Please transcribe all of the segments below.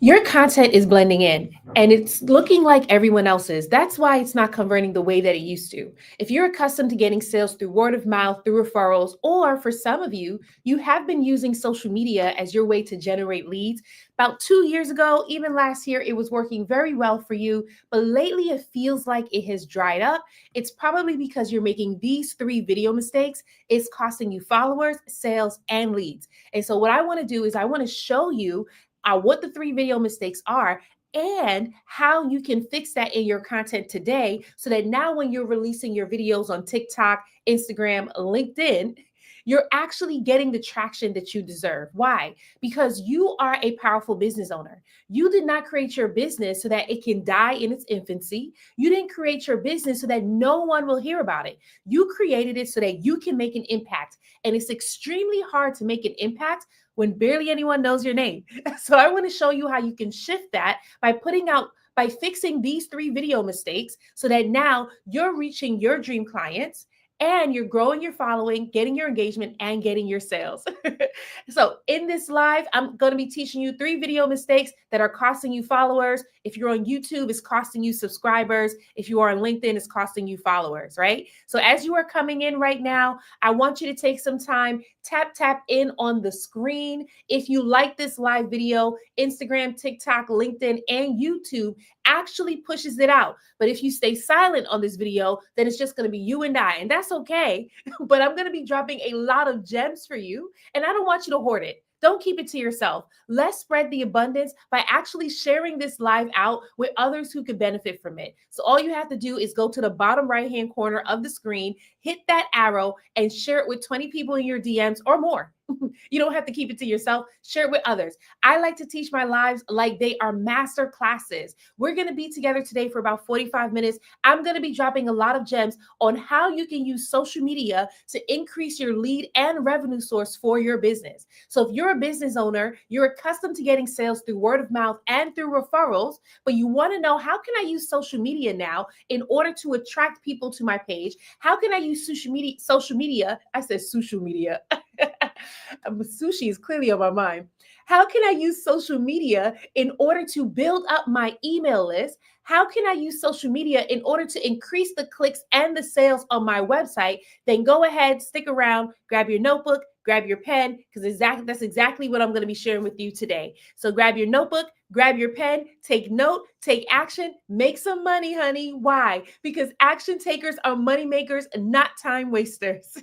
Your content is blending in and it's looking like everyone else's. That's why it's not converting the way that it used to. If you're accustomed to getting sales through word of mouth, through referrals, or for some of you, you have been using social media as your way to generate leads. About 2 years ago, even last year, it was working very well for you, but lately it feels like it has dried up. It's probably because you're making these three video mistakes. It's costing you followers, sales, and leads. And so, what I want to do is I want to show you what the three video mistakes are and how you can fix that in your content today so that now when you're releasing your videos on TikTok, Instagram, LinkedIn, you're actually getting the traction that you deserve. Why? Because you are a powerful business owner. You did not create your business so that it can die in its infancy. You didn't create your business so that no one will hear about it. You created it so that you can make an impact. And it's extremely hard to make an impact when barely anyone knows your name. So I want to show you how you can shift that by fixing these three video mistakes so that now you're reaching your dream clients and you're growing your following, getting your engagement, and getting your sales. So in this live, I'm going to be teaching you three video mistakes that are costing you followers. If you're on YouTube, it's costing you subscribers. If you are on LinkedIn, it's costing you followers, right? So as you are coming in right now, I want you to take some time, tap in on the screen. If you like this live video, Instagram, TikTok, LinkedIn, and YouTube actually pushes it out. But if you stay silent on this video, then it's just going to be you and I, and that's okay. But I'm going to be dropping a lot of gems for you, and I don't want you to hoard it. Don't keep it to yourself. Let's spread the abundance by actually sharing this live out with others who could benefit from it. So all you have to do is go to the bottom right-hand corner of the screen, hit that arrow, and share it with 20 people in your DMs or more. You don't have to keep it to yourself. Share it with others. I like to teach my lives like they are master classes. We're going to be together today for about 45 minutes. I'm going to be dropping a lot of gems on how you can use social media to increase your lead and revenue source for your business. So if you're a business owner, you're accustomed to getting sales through word of mouth and through referrals, but you want to know, how can I use social media now in order to attract people to my page? How can I use social media? I said social media. Sushi is clearly on my mind. How can I use social media in order to build up my email list? How can I use social media in order to increase the clicks and the sales on my website? Then go ahead, stick around, grab your notebook, grab your pen, because that's exactly what I'm going to be sharing with you today. So grab your notebook, grab your pen, take note, take action, make some money, honey. Why? Because action takers are money makers, not time wasters.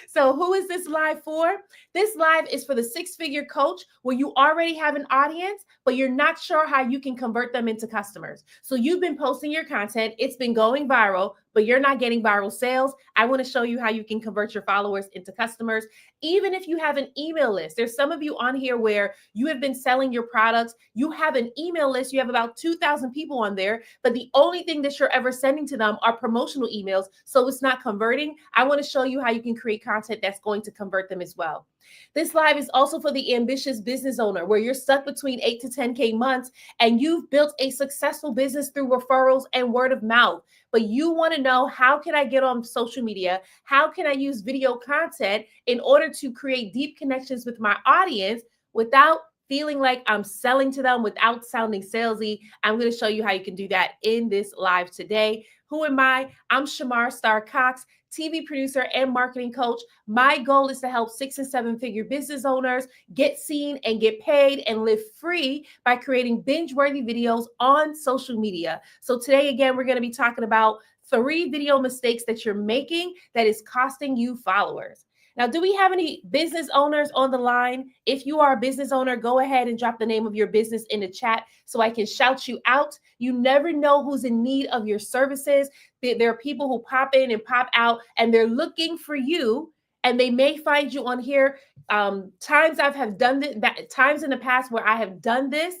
So who is this live for? This live is for the six-figure coach where you already have an audience, but you're not sure how you can convert them into customers. So you've been posting your content, it's been going viral, but you're not getting viral sales. I want to show you how you can convert your followers into customers. Even if you have an email list, there's some of you on here where you have been selling your products. You have an email list, you have about 2,000 people on there, but the only thing that you're ever sending to them are promotional emails. So it's not converting. I want to show you how you can create content that's going to convert them as well. This live is also for the ambitious business owner where you're stuck between 8 to 10K months and you've built a successful business through referrals and word of mouth. But you want to know, how can I get on social media? How can I use video content in order to create deep connections with my audience without feeling like I'm selling to them, without sounding salesy? I'm going to show you how you can do that in this live today. Who am I? I'm Shamar Star Cox, TV producer and marketing coach. My goal is to help 6 and 7 figure business owners get seen and get paid and live free by creating binge-worthy videos on social media. So today, again, we're going to be talking about 3 video mistakes that you're making that is costing you followers. Now, do we have any business owners on the line? If you are a business owner, go ahead and drop the name of your business in the chat so I can shout you out. You never know who's in need of your services. There are people who pop in and pop out, and they're looking for you, and they may find you on here. Times times in the past where I have done this,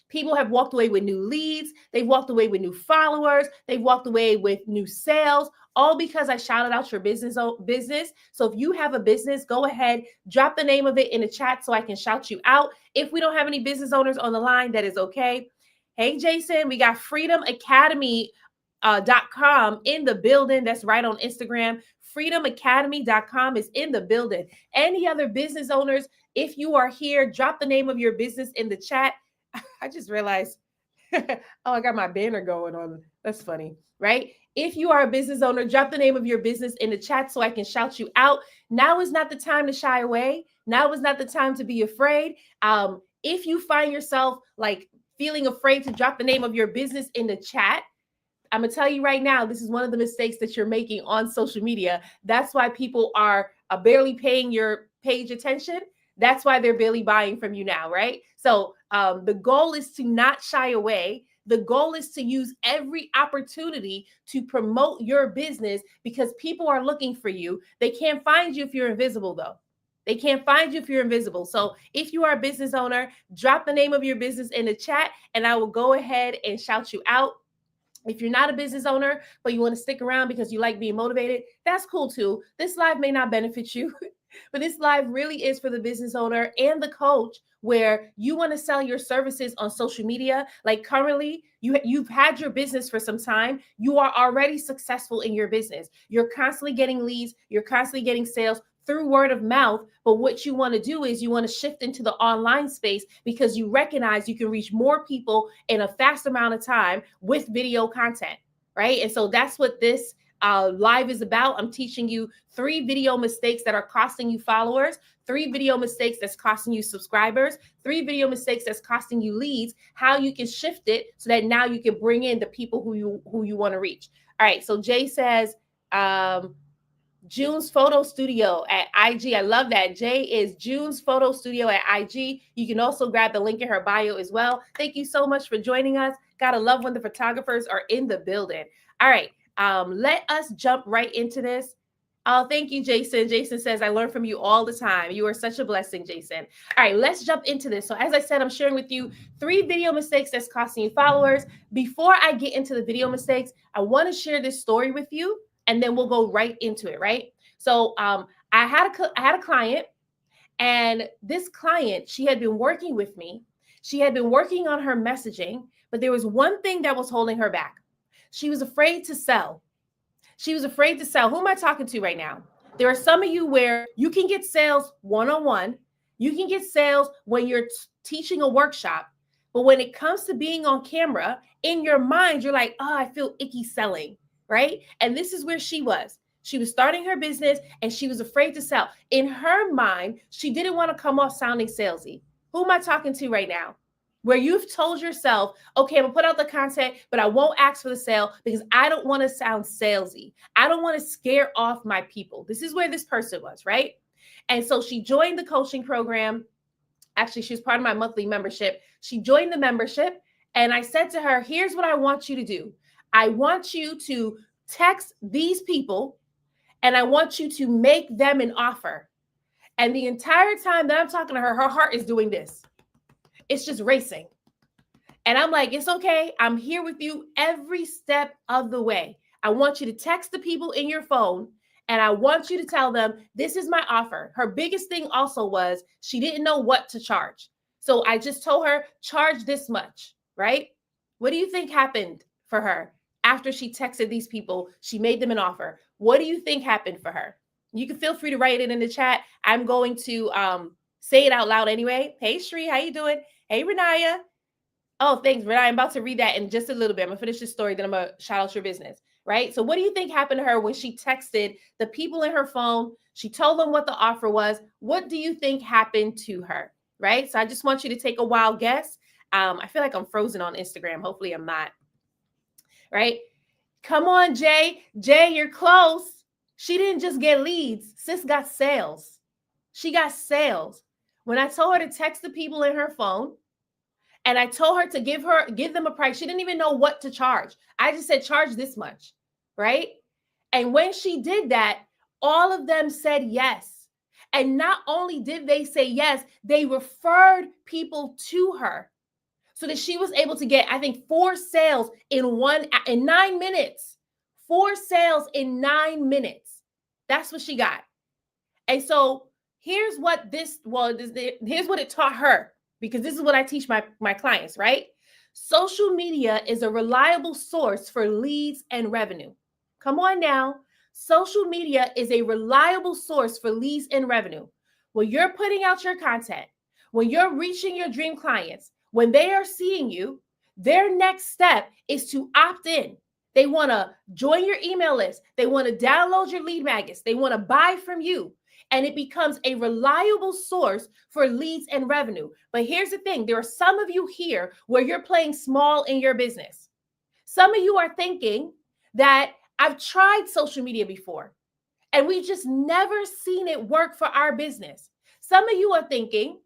people have walked away with new leads. They've walked away with new followers. They've walked away with new sales, all because I shouted out your business. So if you have a business, go ahead, drop the name of it in the chat so I can shout you out. If we don't have any business owners on the line, that is okay. Hey, Jason, we got Freedom Academy .com in the building. That's right on Instagram. freedomacademy.com is in the building. Any other business owners, if you are here, drop the name of your business in the chat. I just realized, oh, I got my banner going on. That's funny, right? If you are a business owner, drop the name of your business in the chat so I can shout you out. Now is not the time to shy away. Now is not the time to be afraid. If you find yourself like feeling afraid to drop the name of your business in the chat, I'm going to tell you right now, this is one of the mistakes that you're making on social media. That's why people are barely paying your page attention. That's why they're barely buying from you now, right? So the goal is to not shy away. The goal is to use every opportunity to promote your business because people are looking for you. They can't find you if you're invisible, though. They can't find you if you're invisible. So if you are a business owner, drop the name of your business in the chat and I will go ahead and shout you out. If you're not a business owner, but you want to stick around because you like being motivated, that's cool too. This live may not benefit you, but this live really is for the business owner and the coach where you want to sell your services on social media. Like currently, you've had your business for some time. You are already successful in your business. You're constantly getting leads. You're constantly getting sales through word of mouth. But what you want to do is you want to shift into the online space because you recognize you can reach more people in a fast amount of time with video content, right? And so that's what this live is about. I'm teaching you 3 video mistakes that are costing you followers, 3 video mistakes that's costing you subscribers, 3 video mistakes that's costing you leads, how you can shift it so that now you can bring in the people who you want to reach. All right. So Jay says, June's Photo Studio at IG. I love that. Jay is June's Photo Studio at IG. You can also grab the link in her bio as well. Thank you so much for joining us. Gotta love when the photographers are in the building. All right. Let us jump right into this. Oh, thank you, Jason. Jason says, I learn from you all the time. You are such a blessing, Jason. All right, let's jump into this. So as I said, I'm sharing with you 3 video mistakes that's costing you followers. Before I get into the video mistakes, I want to share this story with you, and then we'll go right into it, right? So I had a client, and this client, she had been working with me. She had been working on her messaging, but there was one thing that was holding her back. She was afraid to sell. She was afraid to sell. Who am I talking to right now? There are some of you where you can get sales one-on-one. You can get sales when you're teaching a workshop. But when it comes to being on camera, in your mind, you're like, oh, I feel icky selling, right? And this is where she was. She was starting her business and she was afraid to sell. In her mind, she didn't want to come off sounding salesy. Who am I talking to right now? Where you've told yourself, okay, I'm gonna put out the content, but I won't ask for the sale because I don't want to sound salesy. I don't want to scare off my people. This is where this person was, right? And so she joined the coaching program. Actually, she was part of my monthly membership. She joined the membership and I said to her, here's what I want you to do. I want you to text these people and I want you to make them an offer. And the entire time that I'm talking to her, her heart is doing this. It's just racing. And I'm like, it's okay. I'm here with you every step of the way. I want you to text the people in your phone and I want you to tell them, this is my offer. Her biggest thing also was she didn't know what to charge. So I just told her, charge this much, right? What do you think happened for her after she texted these people? She made them an offer. What do you think happened for her? You can feel free to write it in the chat. I'm going to say it out loud anyway. Hey, Shree, how you doing? Hey, Renaya. Oh, thanks, Renaya. I'm about to read that in just a little bit. I'm going to finish this story, then I'm going to shout out your business, right? So what do you think happened to her when she texted the people in her phone? She told them what the offer was. What do you think happened to her, right? So I just want you to take a wild guess. I feel like I'm frozen on Instagram. Hopefully I'm not, right? Come on, Jay. Jay, you're close. She didn't just get leads. Sis got sales. She got sales. When I told her to text the people in her phone and I told her to give them a price, she didn't even know what to charge. I just said, charge this much, right? And when she did that, all of them said yes. And not only did they say yes, they referred people to her so that she was able to get, I think, 4 sales in 9 minutes. 4 sales in 9 minutes. That's what she got. And so here's what here's what it taught her, because this is what I teach my clients, right? Social media is a reliable source for leads and revenue. Come on now. Social media is a reliable source for leads and revenue. When you're putting out your content, when you're reaching your dream clients, when they are seeing you, their next step is to opt in. They want to join your email list. They want to download your lead magnets. They want to buy from you. And it becomes a reliable source for leads and revenue. But here's the thing. There are some of you here where you're playing small in your business. Some of you are thinking that I've tried social media before and we've just never seen it work for our business. Some of you are thinking,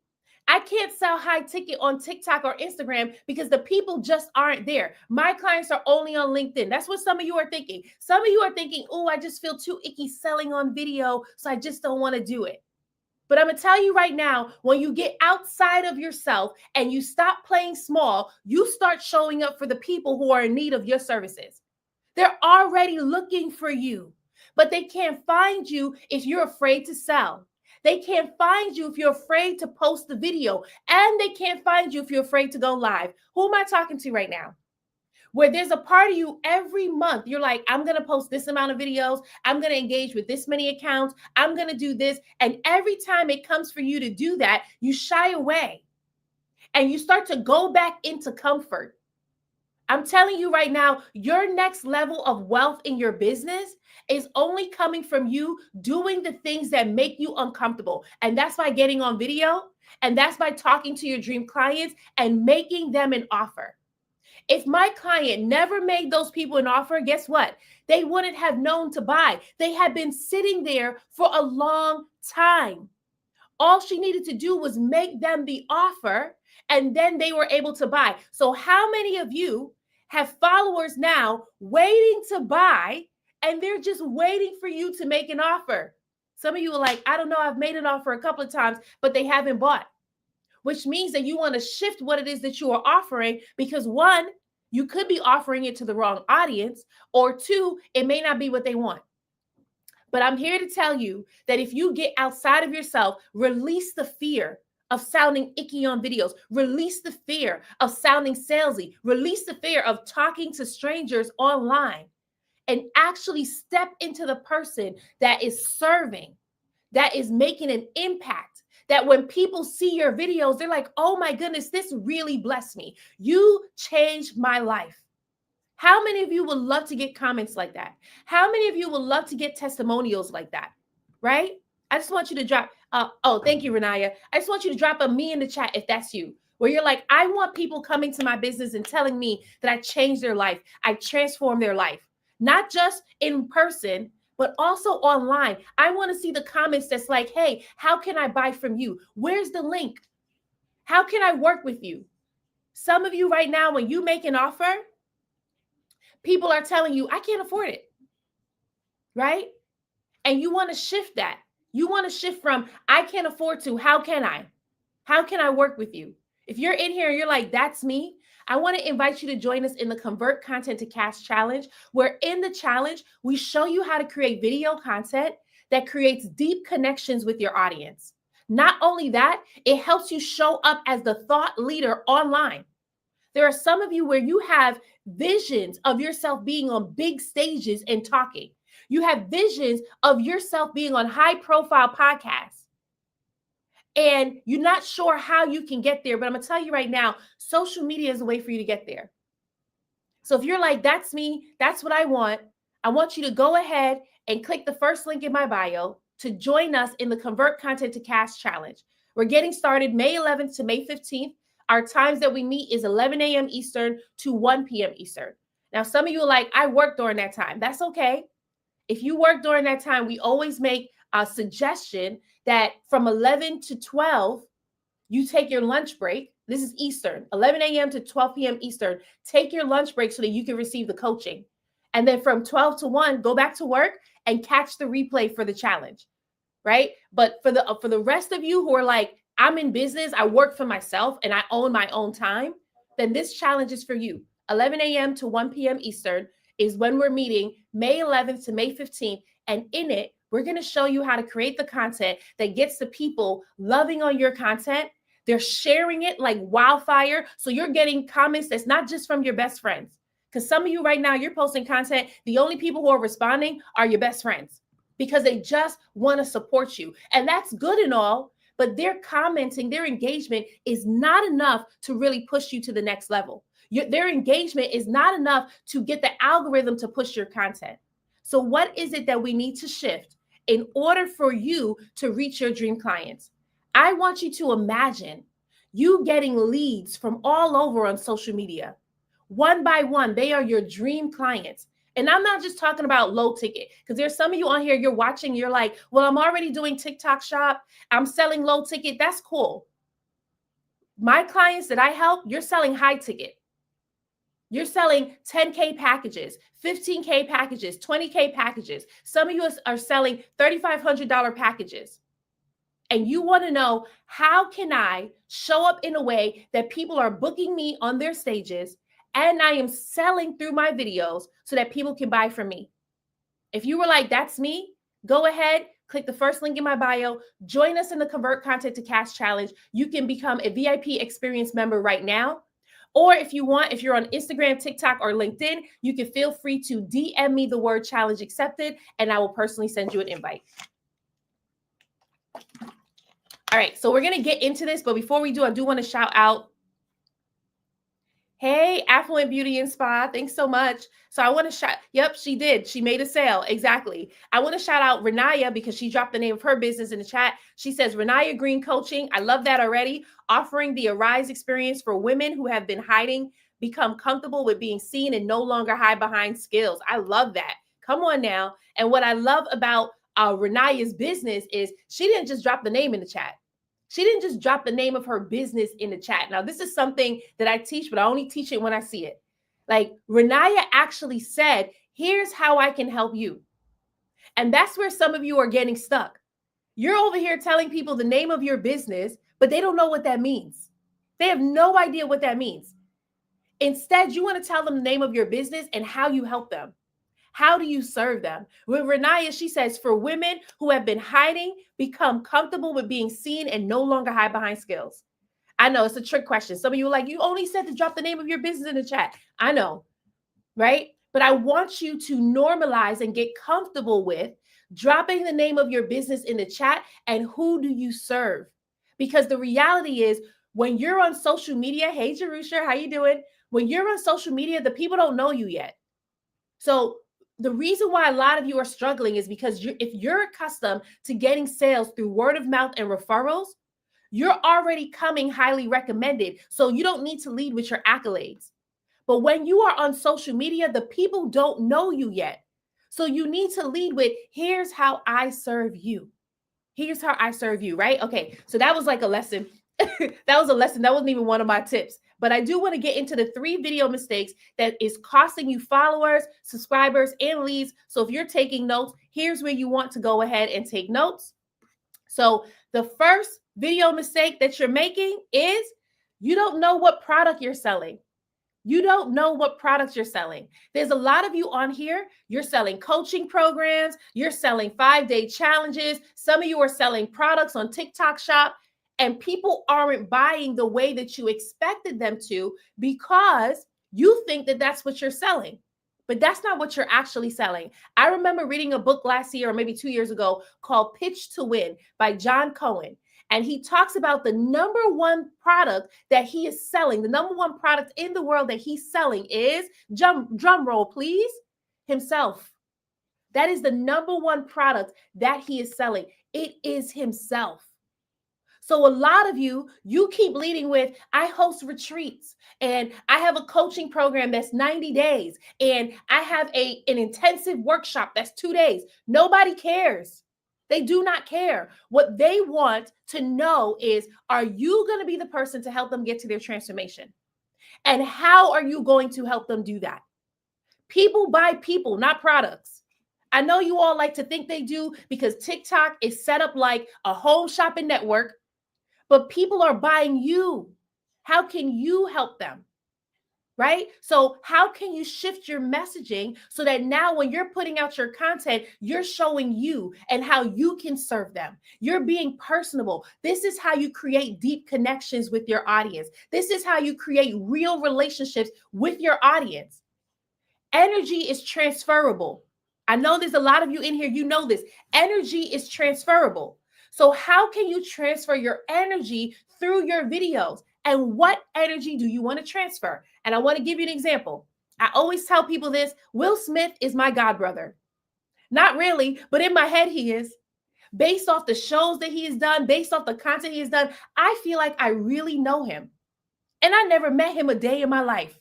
I can't sell high ticket on TikTok or Instagram because the people just aren't there. My clients are only on LinkedIn. That's what some of you are thinking. Some of you are thinking, oh, I just feel too icky selling on video, so I just don't want to do it. But I'm going to tell you right now, when you get outside of yourself and you stop playing small, you start showing up for the people who are in need of your services. They're already looking for you, but they can't find you if you're afraid to sell. They can't find you if you're afraid to post the video, and they can't find you if you're afraid to go live. Who am I talking to right now? Where there's a part of you every month, you're like, I'm going to post this amount of videos. I'm going to engage with this many accounts. I'm going to do this. And every time it comes for you to do that, you shy away and you start to go back into comfort. I'm telling you right now, your next level of wealth in your business is only coming from you doing the things that make you uncomfortable. And that's by getting on video. And that's by talking to your dream clients and making them an offer. If my client never made those people an offer, guess what? They wouldn't have known to buy. They had been sitting there for a long time. All she needed to do was make them the offer, and then they were able to buy. So how many of you have followers now waiting to buy, and they're just waiting for you to make an offer? Some of you are like, I don't know, I've made an offer a couple of times, but they haven't bought. Which means that you want to shift what it is that you are offering, because one, you could be offering it to the wrong audience, or two, it may not be what they want. But I'm here to tell you that if you get outside of yourself, release the fear of sounding icky on videos, release the fear of sounding salesy, release the fear of talking to strangers online, and actually step into the person that is serving, that is making an impact, that when people see your videos, they're like, oh my goodness, this really blessed me. You changed my life. How many of you would love to get comments like that? How many of you would love to get testimonials like that? Right? I just want you to drop, thank you, Renaya. I just want you to drop a me in the chat if that's you, where you're like, I want people coming to my business and telling me that I changed their life. I transformed their life, not just in person, but also online. I want to see the comments that's like, hey, how can I buy from you? Where's the link? How can I work with you? Some of you right now, when you make an offer, people are telling you, I can't afford it, right? And you want to shift that. You want to shift from, I can't afford to, how can I? How can I work with you? If you're in here and you're like, that's me, I want to invite you to join us in the Convert Content to Cash Challenge, where in the challenge, we show you how to create video content that creates deep connections with your audience. Not only that, it helps you show up as the thought leader online. There are some of you where you have visions of yourself being on big stages and talking. You have visions of yourself being on high-profile podcasts. And you're not sure how you can get there, but I'm going to tell you right now, social media is a way for you to get there. So if you're like, that's me, that's what I want you to go ahead and click the first link in my bio to join us in the Convert Content to Cash Challenge. We're getting started May 11th to May 15th. Our times that we meet is 11 a.m. Eastern to 1 p.m. Eastern. Now, some of you are like, I work during that time. That's okay. If you work during that time, we always make a suggestion that from 11 to 12, you take your lunch break. This is Eastern, 11 a.m. to 12 p.m. Eastern. Take your lunch break so that you can receive the coaching. And then from 12 to 1, go back to work and catch the replay for the challenge, right? But for the rest of you who are like, I'm in business, I work for myself, and I own my own time, then this challenge is for you. 11 a.m. to 1 p.m. Eastern is when we're meeting May 11th to May 15th. And in it, we're going to show you how to create the content that gets the people loving on your content. They're sharing it like wildfire. So you're getting comments that's not just from your best friends. Because some of you right now, you're posting content. The only people who are responding are your best friends because they just want to support you. And that's good and all, but their commenting, their engagement is not enough to really push you to the next level. Their engagement is not enough to get the algorithm to push your content. So what is it that we need to shift in order for you to reach your dream clients? I want you to imagine you getting leads from all over on social media. One by one, they are your dream clients. And I'm not just talking about low ticket, because there's some of you on here, you're watching, you're like, well, I'm already doing TikTok shop. I'm selling low ticket. That's cool. My clients that I help, you're selling high ticket. You're selling 10K packages, 15K packages, 20K packages. Some of you are selling $3,500 packages. And you want to know, how can I show up in a way that people are booking me on their stages and I am selling through my videos so that people can buy from me? If you were like, that's me, go ahead, click the first link in my bio, join us in the Convert Content to Cash Challenge. You can become a VIP experience member right now. Or if you want, if you're on Instagram, TikTok, or LinkedIn, you can feel free to DM me the word challenge accepted, and I will personally send you an invite. All right, so we're going to get into this, but before we do, I do want to shout out, hey, Affluent Beauty and Spa, thanks so much. So I want to shout, yep, she did. She made a sale, exactly. I want to shout out Renaya because she dropped the name of her business in the chat. She says, Renaya Green Coaching, I love that already, offering the Arise experience for women who have been hiding, become comfortable with being seen and no longer hide behind skills. I love that. Come on now. And what I love about Renaya's business is she didn't just drop the name in the chat. She didn't just drop the name of her business in the chat. Now, this is something that I teach, but I only teach it when I see it. Like, Renaya actually said, here's how I can help you. And that's where some of you are getting stuck. You're over here telling people the name of your business, but they don't know what that means. They have no idea what that means. Instead, you want to tell them the name of your business and how you help them. How do you serve them? With Renaya, she says, for women who have been hiding, become comfortable with being seen and no longer hide behind skills. I know it's a trick question. Some of you are like, you only said to drop the name of your business in the chat. I know, right? But I want you to normalize and get comfortable with dropping the name of your business in the chat and who do you serve? Because the reality is, when you're on social media, hey, Jerusha, how you doing? When you're on social media, the people don't know you yet. So the reason why a lot of you are struggling is because if you're accustomed to getting sales through word of mouth and referrals, you're already coming highly recommended. So you don't need to lead with your accolades. But when you are on social media, the people don't know you yet. So you need to lead with, here's how I serve you. Here's how I serve you, right? Okay, so that was like a lesson. That was a lesson. That wasn't even one of my tips. But I do want to get into the 3 video mistakes that is costing you followers, subscribers, and leads. So if you're taking notes, here's where you want to go ahead and take notes. So the first video mistake that you're making is you don't know what product you're selling. You don't know what products you're selling. There's a lot of you on here, you're selling coaching programs, you're selling 5-day challenges. Some of you are selling products on TikTok Shop. And people aren't buying the way that you expected them to because you think that that's what you're selling. But that's not what you're actually selling. I remember reading a book last year or maybe 2 years ago called Pitch to Win by John Cohen. And he talks about the number one product that he is selling. The number one product in the world that he's selling is, drum roll, please, himself. That is the number one product that he is selling. It is himself. So a lot of you keep leading with, I host retreats and I have a coaching program that's 90 days and I have an intensive workshop that's 2 days. Nobody cares. They do not care. What they want to know is, are you going to be the person to help them get to their transformation? And how are you going to help them do that? People buy people, not products. I know you all like to think they do because TikTok is set up like a home shopping network. But people are buying you. How can you help them? Right? So how can you shift your messaging so that now when you're putting out your content, you're showing you and how you can serve them? You're being personable. This is how you create deep connections with your audience. This is how you create real relationships with your audience. Energy is transferable. I know there's a lot of you in here, you know this. Energy is transferable. So how can you transfer your energy through your videos? And what energy do you want to transfer? And I want to give you an example. I always tell people this. Will Smith is my god brother. Not really, but in my head he is. Based off the shows that he has done, based off the content he has done, I feel like I really know him. And I never met him a day in my life.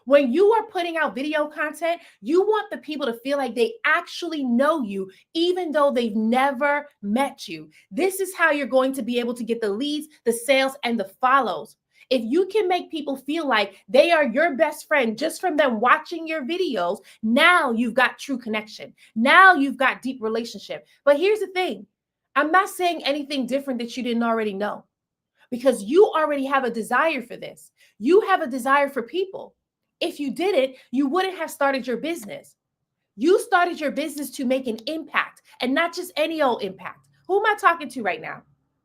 When you are putting out video content, you want the people to feel like they actually know you, even though they've never met you. This is how you're going to be able to get the leads, the sales, and the follows. If you can make people feel like they are your best friend just from them watching your videos, now you've got true connection. Now you've got deep relationship. But here's the thing. I'm not saying anything different that you didn't already know, because you already have a desire for this. You have a desire for people. If you didn't, you wouldn't have started your business. You started your business to make an impact, and not just any old impact. Who am I talking to right now?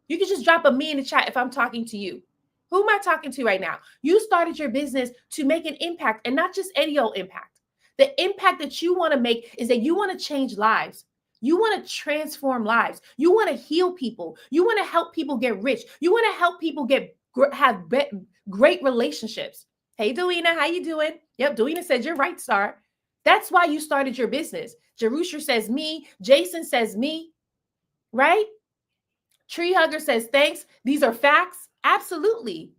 You can just drop a me in the chat if I'm talking to you. Who am I talking to right now? You started your business to make an impact, and not just any old impact. The impact that you want to make is that you want to change lives. You want to transform lives. You want to heal people. You want to help people get rich. You want to help people have great relationships. Hey, Duina, how you doing? Yep, Duina said you're right, Star. That's why you started your business. Jerusha says me. Jason says me, right? Tree Hugger says thanks. These are facts. Absolutely.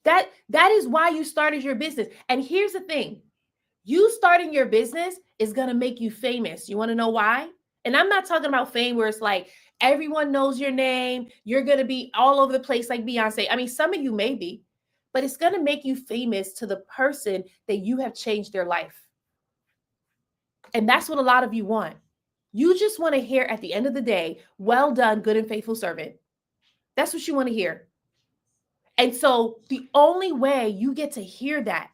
That is why you started your business. And here's the thing. You starting your business is going to make you famous. You want to know why? And I'm not talking about fame where it's like everyone knows your name. You're going to be all over the place like Beyonce. I mean, some of you may be, but it's going to make you famous to the person that you have changed their life. And that's what a lot of you want. You just want to hear at the end of the day, well done, good and faithful servant. That's what you want to hear. And so the only way you get to hear that,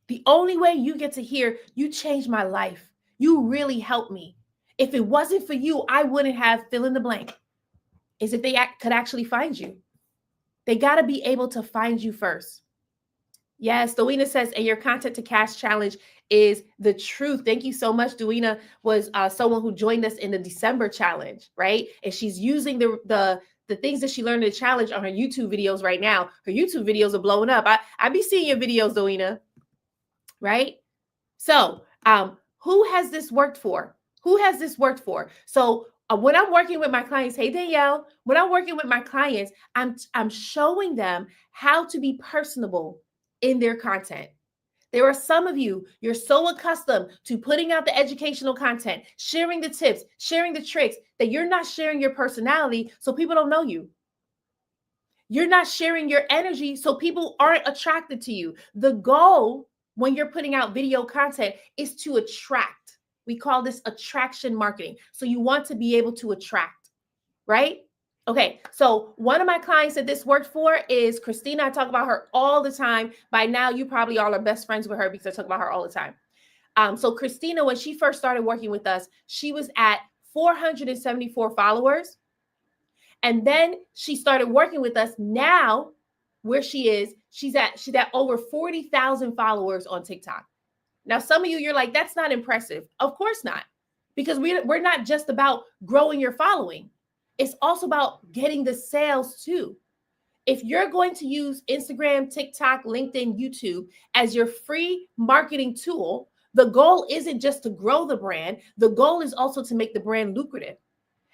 the only way you get to hear, you changed my life. You really helped me. If it wasn't for you, I wouldn't have fill in the blank. Is if they could actually find you. They got to be able to find you first. Yes, Duina says, and your content to cash challenge is the truth. Thank you so much. Duina was someone who joined us in the December challenge, right? And she's using the things that she learned in the challenge on her YouTube videos right now. Her YouTube videos are blowing up. I be seeing your videos, Duina, right? So who has this worked for? Who has this worked for? So when I'm working with my clients, hey, Danielle, when I'm working with my clients, I'm showing them how to be personable in their content. There are some of you, you're so accustomed to putting out the educational content, sharing the tips, sharing the tricks, that you're not sharing your personality so people don't know you. You're not sharing your energy so people aren't attracted to you. The goal when you're putting out video content is to attract. We call this attraction marketing. So you want to be able to attract, right? Okay, so one of my clients that this worked for is Christina. I talk about her all the time. By now, you probably all are best friends with her because I talk about her all the time. So Christina, when she first started working with us, she was at 474 followers. And then she started working with us. Now, where she is, she's at over 40,000 followers on TikTok. Now, some of you, you're like, that's not impressive. Of course not, because we're not just about growing your following. It's also about getting the sales too. If you're going to use Instagram, TikTok, LinkedIn, YouTube as your free marketing tool, the goal isn't just to grow the brand. The goal is also to make the brand lucrative.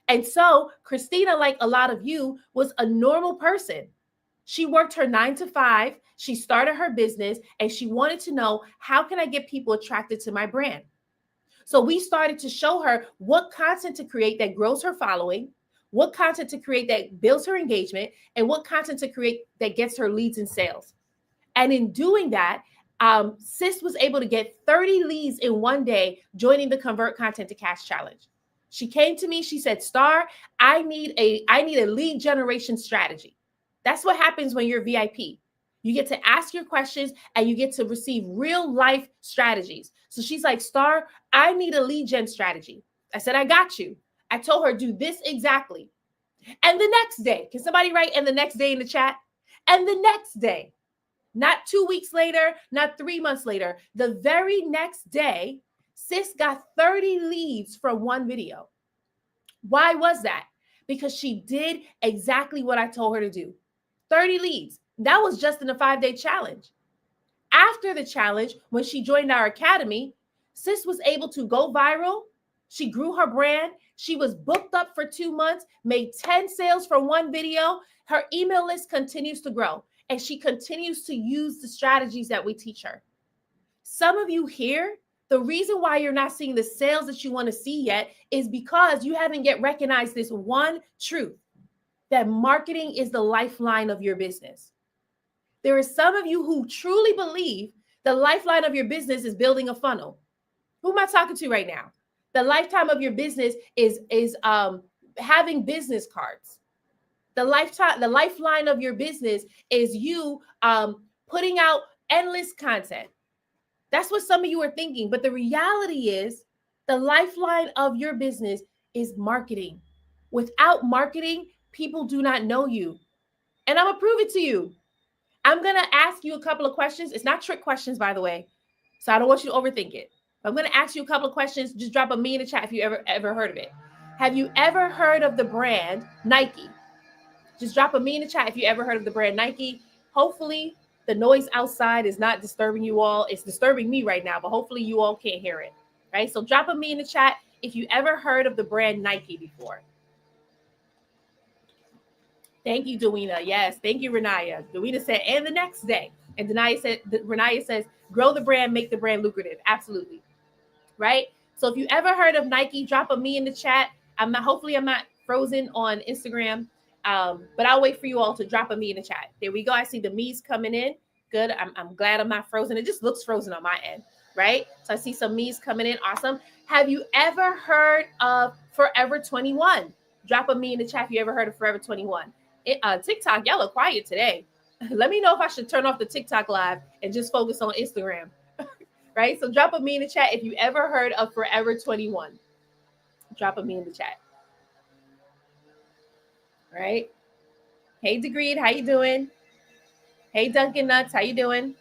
And so Christina, like a lot of you, was a normal person. She worked her 9 to 5. She started her business and she wanted to know, how can I get people attracted to my brand? So we started to show her what content to create that grows her following, what content to create that builds her engagement, and what content to create that gets her leads and sales. And in doing that, Sis was able to get 30 leads in one day joining the Convert Content to Cash Challenge. She came to me, she said, Star, I need a lead generation strategy. That's what happens when you're VIP. You get to ask your questions and you get to receive real life strategies. So she's like, Star, I need a lead gen strategy. I said, I got you. I told her, do this exactly. And the next day, can somebody write and the next day in the chat? And the next day, Not 2 weeks later, not 3 months later. The very next day, sis got 30 leads from one video. Why was that? Because she did exactly what I told her to do. 30 leads. That was just in a 5-day challenge. After the challenge, when she joined our academy, sis was able to go viral. She grew her brand. She was booked up for 2 months, made 10 sales from one video. Her email list continues to grow, and she continues to use the strategies that we teach her. Some of you here, the reason why you're not seeing the sales that you want to see yet is because you haven't yet recognized this one truth, that marketing is the lifeline of your business. There are some of you who truly believe the lifeline of your business is building a funnel. Who am I talking to right now? The lifetime of your business is having business cards. The lifeline of your business is you putting out endless content. That's what some of you are thinking. But the reality is the lifeline of your business is marketing. Without marketing, people do not know you. And I'm going to prove it to you. I'm going to ask you a couple of questions. It's not trick questions, by the way. So I don't want you to overthink it. I'm going to ask you a couple of questions. Just drop a me in the chat if you ever heard of it. Have you ever heard of the brand Nike? Just drop a me in the chat if you ever heard of the brand Nike. Hopefully the noise outside is not disturbing you all. It's disturbing me right now, but hopefully you all can't hear it, right? So drop a me in the chat if you ever heard of the brand Nike before. Thank you, Dewena. Yes, thank you, Renaya. Dewena said, and the next day. And Renaya says, grow the brand, make the brand lucrative. Absolutely, right? So if you ever heard of Nike, drop a me in the chat. Hopefully I'm not frozen on Instagram. But I'll wait for you all to drop a me in the chat. There we go. I see the me's coming in. Good. I'm glad I'm not frozen. It just looks frozen on my end, right? So I see some me's coming in. Awesome. Have you ever heard of Forever 21? Drop a me in the chat if you ever heard of Forever 21. TikTok, y'all are quiet today. Let me know if I should turn off the TikTok live and just focus on Instagram, right? So drop a me in the chat if you ever heard of Forever 21. Drop a me in the chat. Right? Hey, Degreed, how you doing? Hey, Dunkin' Nuts, how you doing?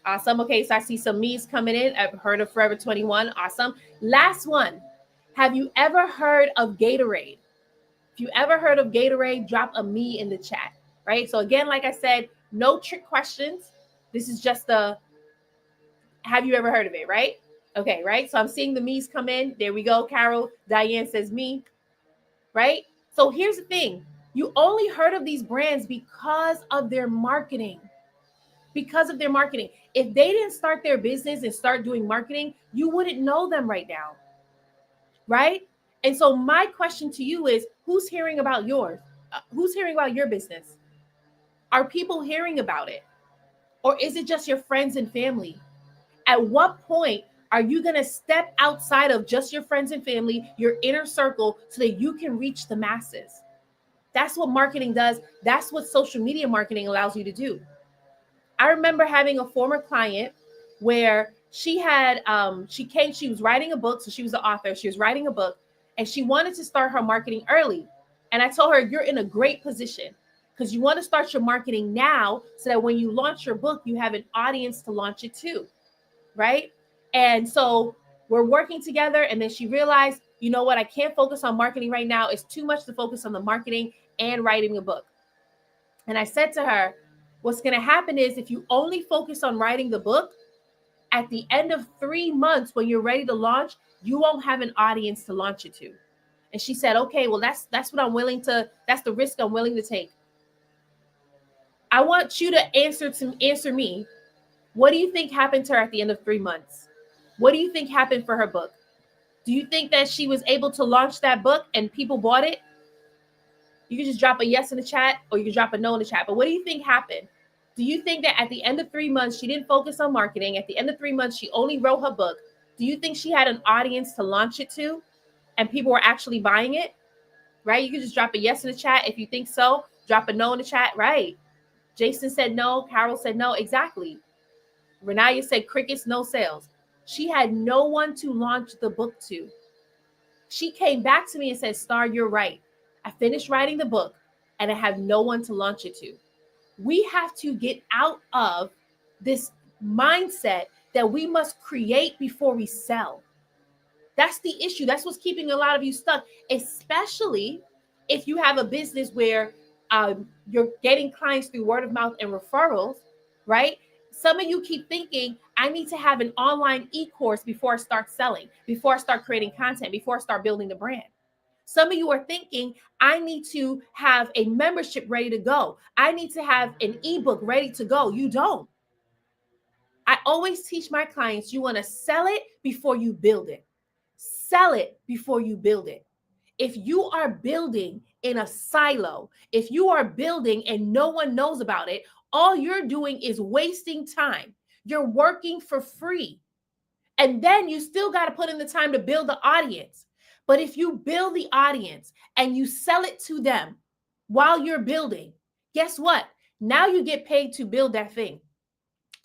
Awesome. Okay, so I see some me's coming in. I've heard of Forever 21. Awesome. Last one. Have you ever heard of Gatorade? If you ever heard of Gatorade, drop a me in the chat, right? So again, like I said, no trick questions. This is just have you ever heard of it, right? Okay, right? So I'm seeing the me's come in. There we go. Carol, Diane says me, right? So here's the thing. You only heard of these brands because of their marketing. Because of their marketing. If they didn't start their business and start doing marketing, you wouldn't know them right now, right? And so my question to you is, who's hearing about yours? Who's hearing about your business? Are people hearing about it? Or is it just your friends and family? At what point are you going to step outside of just your friends and family, your inner circle, so that you can reach the masses? That's what marketing does. That's what social media marketing allows you to do. I remember having a former client where she was writing a book. So she was the author. She was writing a book and she wanted to start her marketing early. And I told her, you're in a great position because you want to start your marketing now so that when you launch your book, you have an audience to launch it to, right? And so we're working together. And then she realized, you know what? I can't focus on marketing right now. It's too much to focus on the marketing and writing a book. And I said to her, what's going to happen is if you only focus on writing the book, at the end of 3 months, when you're ready to launch, you won't have an audience to launch it to. And she said, okay, well, that's what I'm willing to, that's the risk I'm willing to take. I want you to answer me. What do you think happened to her at the end of 3 months? What do you think happened for her book? Do you think that she was able to launch that book and people bought it? You can just drop a yes in the chat or you can drop a no in the chat. But what do you think happened? Do you think that at the end of 3 months, she didn't focus on marketing? At the end of 3 months, she only wrote her book. Do you think she had an audience to launch it to and people were actually buying it? Right? You can just drop a yes in the chat. If you think so, drop a no in the chat. Right. Jason said no. Carol said no. Exactly. Renaya said crickets, no sales. She had no one to launch the book to. She came back to me and said, Star, you're right. I finished writing the book and I have no one to launch it to. We have to get out of this mindset that we must create before we sell. That's the issue. That's what's keeping a lot of you stuck, especially if you have a business where you're getting clients through word of mouth and referrals, right? Some of you keep thinking, I need to have an online e-course before I start selling, before I start creating content, before I start building the brand. Some of you are thinking, I need to have a membership ready to go. I need to have an ebook ready to go. You don't. I always teach my clients, you want to sell it before you build it. Sell it before you build it. If you are building in a silo, if you are building and no one knows about it, all you're doing is wasting time. You're working for free. And then you still got to put in the time to build the audience. But if you build the audience and you sell it to them while you're building, guess what? Now you get paid to build that thing.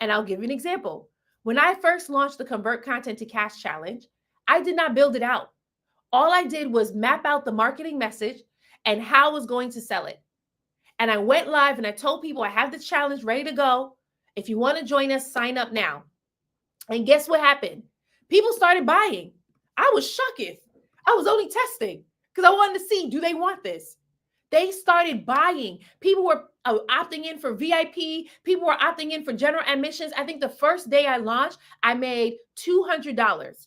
And I'll give you an example. When I first launched the Convert Content to Cash Challenge, I did not build it out. All I did was map out the marketing message and how I was going to sell it. And I went live and I told people I have the challenge ready to go. If you want to join us, sign up now. And guess what happened? People started buying. I was shocked. I was only testing because I wanted to see, do they want this? They started buying. People were opting in for VIP. People were opting in for general admissions. I think the first day I launched, I made $200.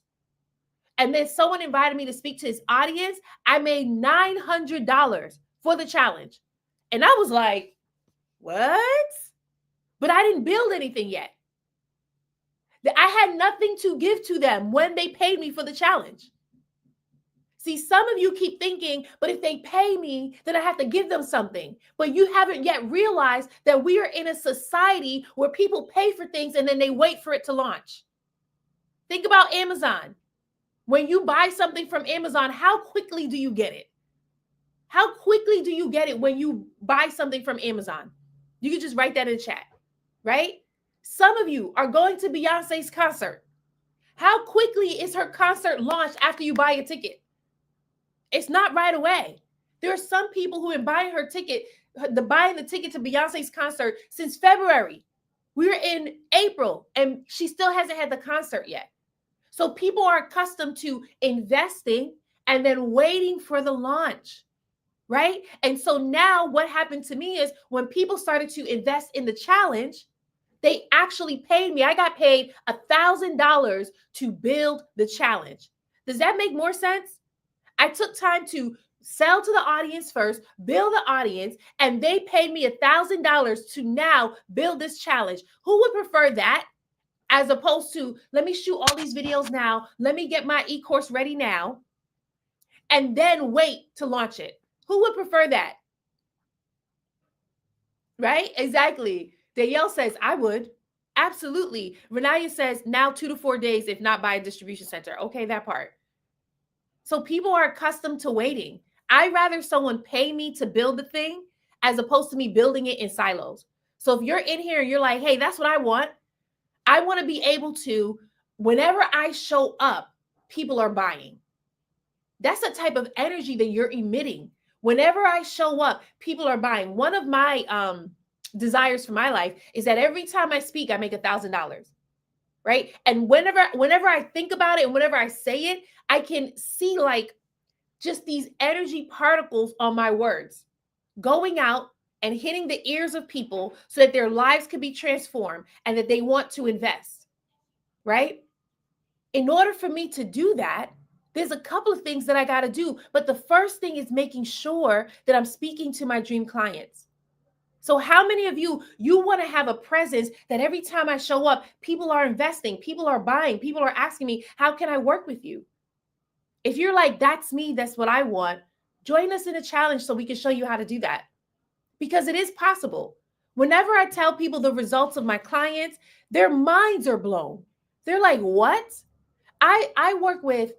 And then someone invited me to speak to his audience. I made $900 for the challenge. And I was like, what? But I didn't build anything yet. I had nothing to give to them when they paid me for the challenge. See, some of you keep thinking, but if they pay me, then I have to give them something. But you haven't yet realized that we are in a society where people pay for things and then they wait for it to launch. Think about Amazon. When you buy something from Amazon, how quickly do you get it? How quickly do you get it when you buy something from Amazon? You can just write that in the chat, right? Some of you are going to Beyonce's concert. How quickly is her concert launched after you buy a ticket? It's not right away. There are some people who have been buying the ticket to Beyonce's concert since February. We're in April and she still hasn't had the concert yet. So people are accustomed to investing and then waiting for the launch, right? And so now what happened to me is when people started to invest in the challenge, they actually paid me. I got paid $1,000 to build the challenge. Does that make more sense? I took time to sell to the audience first, build the audience, and they paid me $1,000 to now build this challenge. Who would prefer that as opposed to, let me shoot all these videos now, let me get my e-course ready now, and then wait to launch it? Who would prefer that? Right? Exactly. Danielle says, I would. Absolutely. Renaya says, now 2 to 4 days, if not by a distribution center. Okay, that part. So people are accustomed to waiting. I'd rather someone pay me to build the thing as opposed to me building it in silos. So if you're in here and you're like, hey, that's what I want to be able to, whenever I show up, people are buying. That's the type of energy that you're emitting. Whenever I show up, people are buying. One of my desires for my life is that every time I speak, I make $1,000. Right? And whenever I think about it and whenever I say it, I can see like just these energy particles on my words going out and hitting the ears of people so that their lives could be transformed and that they want to invest, right? In order for me to do that, there's a couple of things that I got to do. But the first thing is making sure that I'm speaking to my dream clients. So how many of you want to have a presence that every time I show up, people are investing, people are buying, people are asking me, how can I work with you? If you're like, that's me, that's what I want, join us in a challenge so we can show you how to do that. Because it is possible. Whenever I tell people the results of my clients, their minds are blown. They're like, what? I work with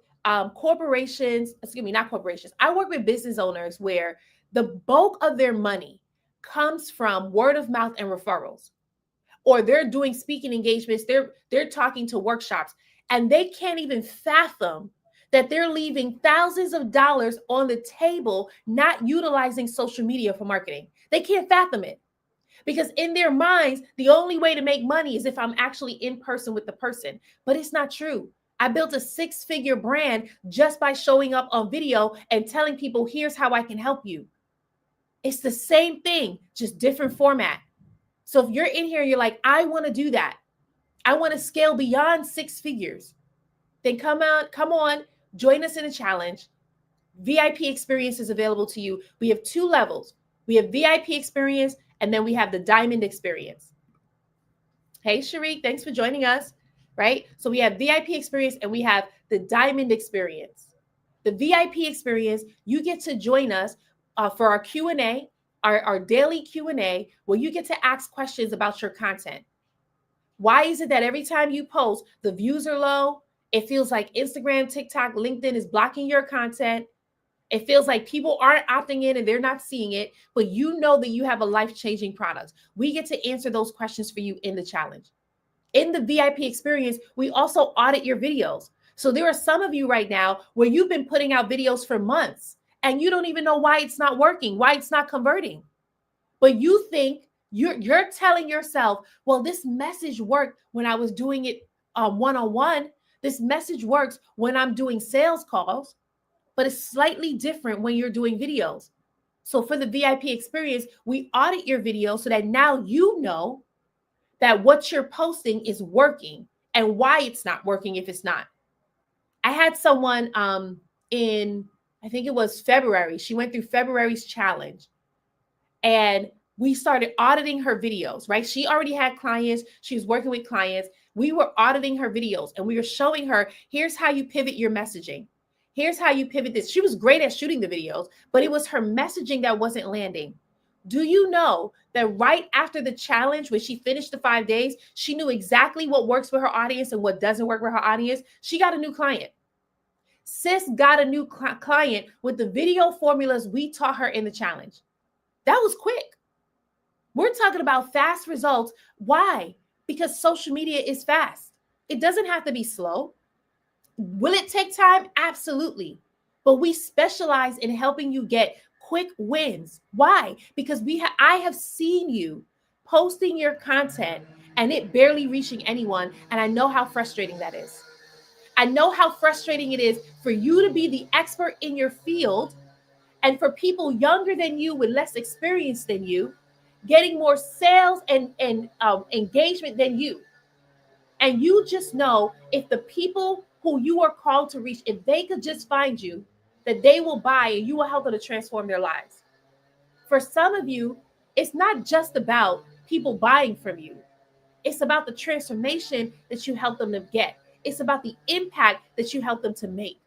corporations, not corporations. I work with business owners where the bulk of their money comes from word of mouth and referrals, or they're doing speaking engagements. They're talking to workshops, and they can't even fathom that they're leaving thousands of dollars on the table, not utilizing social media for marketing. They can't fathom it. Because in their minds, the only way to make money is if I'm actually in person with the person. But it's not true. I built a 6-figure brand just by showing up on video and telling people, here's how I can help you. It's the same thing, just different format. So if you're in here and you're like, I want to do that, I want to scale beyond 6 figures, then come on, join us in a challenge. VIP experience is available to you. We have 2 levels. We have VIP experience, and then we have the diamond experience. Hey, Sharik, thanks for joining us, right? So we have VIP experience and we have the diamond experience. The VIP experience, you get to join us for our Q&A, our daily Q&A, where you get to ask questions about your content. Why is it that every time you post, the views are low? It feels like Instagram, TikTok, LinkedIn is blocking your content. It feels like people aren't opting in and they're not seeing it, but you know that you have a life-changing product. We get to answer those questions for you in the challenge. In the VIP experience, we also audit your videos. So there are some of you right now where you've been putting out videos for months and you don't even know why it's not working, why it's not converting. But you think you're telling yourself, well, this message worked when I was doing it one-on-one. This message works when I'm doing sales calls, but it's slightly different when you're doing videos. So for the VIP experience, we audit your video so that now you know that what you're posting is working and why it's not working if it's not. I had someone in, I think it was February. She went through February's challenge and we started auditing her videos, right? She already had clients. She was working with clients. We were auditing her videos and we were showing her, here's how you pivot your messaging. Here's how you pivot this. She was great at shooting the videos, but it was her messaging that wasn't landing. Do you know that right after the challenge, when she finished the 5 days, she knew exactly what works with her audience and what doesn't work with her audience? She got a new client. Sis got a new client with the video formulas we taught her in the challenge. That was quick. We're talking about fast results. Why? Because social media is fast. It doesn't have to be slow. Will it take time? Absolutely. But we specialize in helping you get quick wins. Why? Because I have seen you posting your content and it barely reaching anyone. And I know how frustrating that is. I know how frustrating it is for you to be the expert in your field and for people younger than you with less experience than you getting more sales and engagement than you. And you just know if the people who you are called to reach, if they could just find you, that they will buy and you will help them to transform their lives. For some of you, it's not just about people buying from you. It's about the transformation that you help them to get. It's about the impact that you help them to make.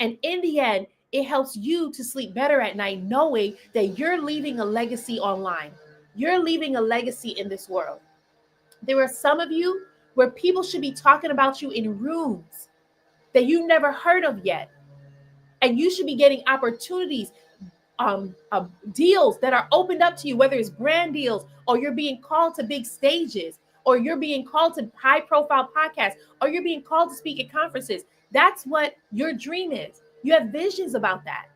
And in the end, it helps you to sleep better at night knowing that you're leaving a legacy online. You're leaving a legacy in this world. There are some of you where people should be talking about you in rooms that you never heard of yet. And you should be getting opportunities, deals that are opened up to you, whether it's brand deals or you're being called to big stages or you're being called to high profile podcasts or you're being called to speak at conferences. That's what your dream is. You have visions about that.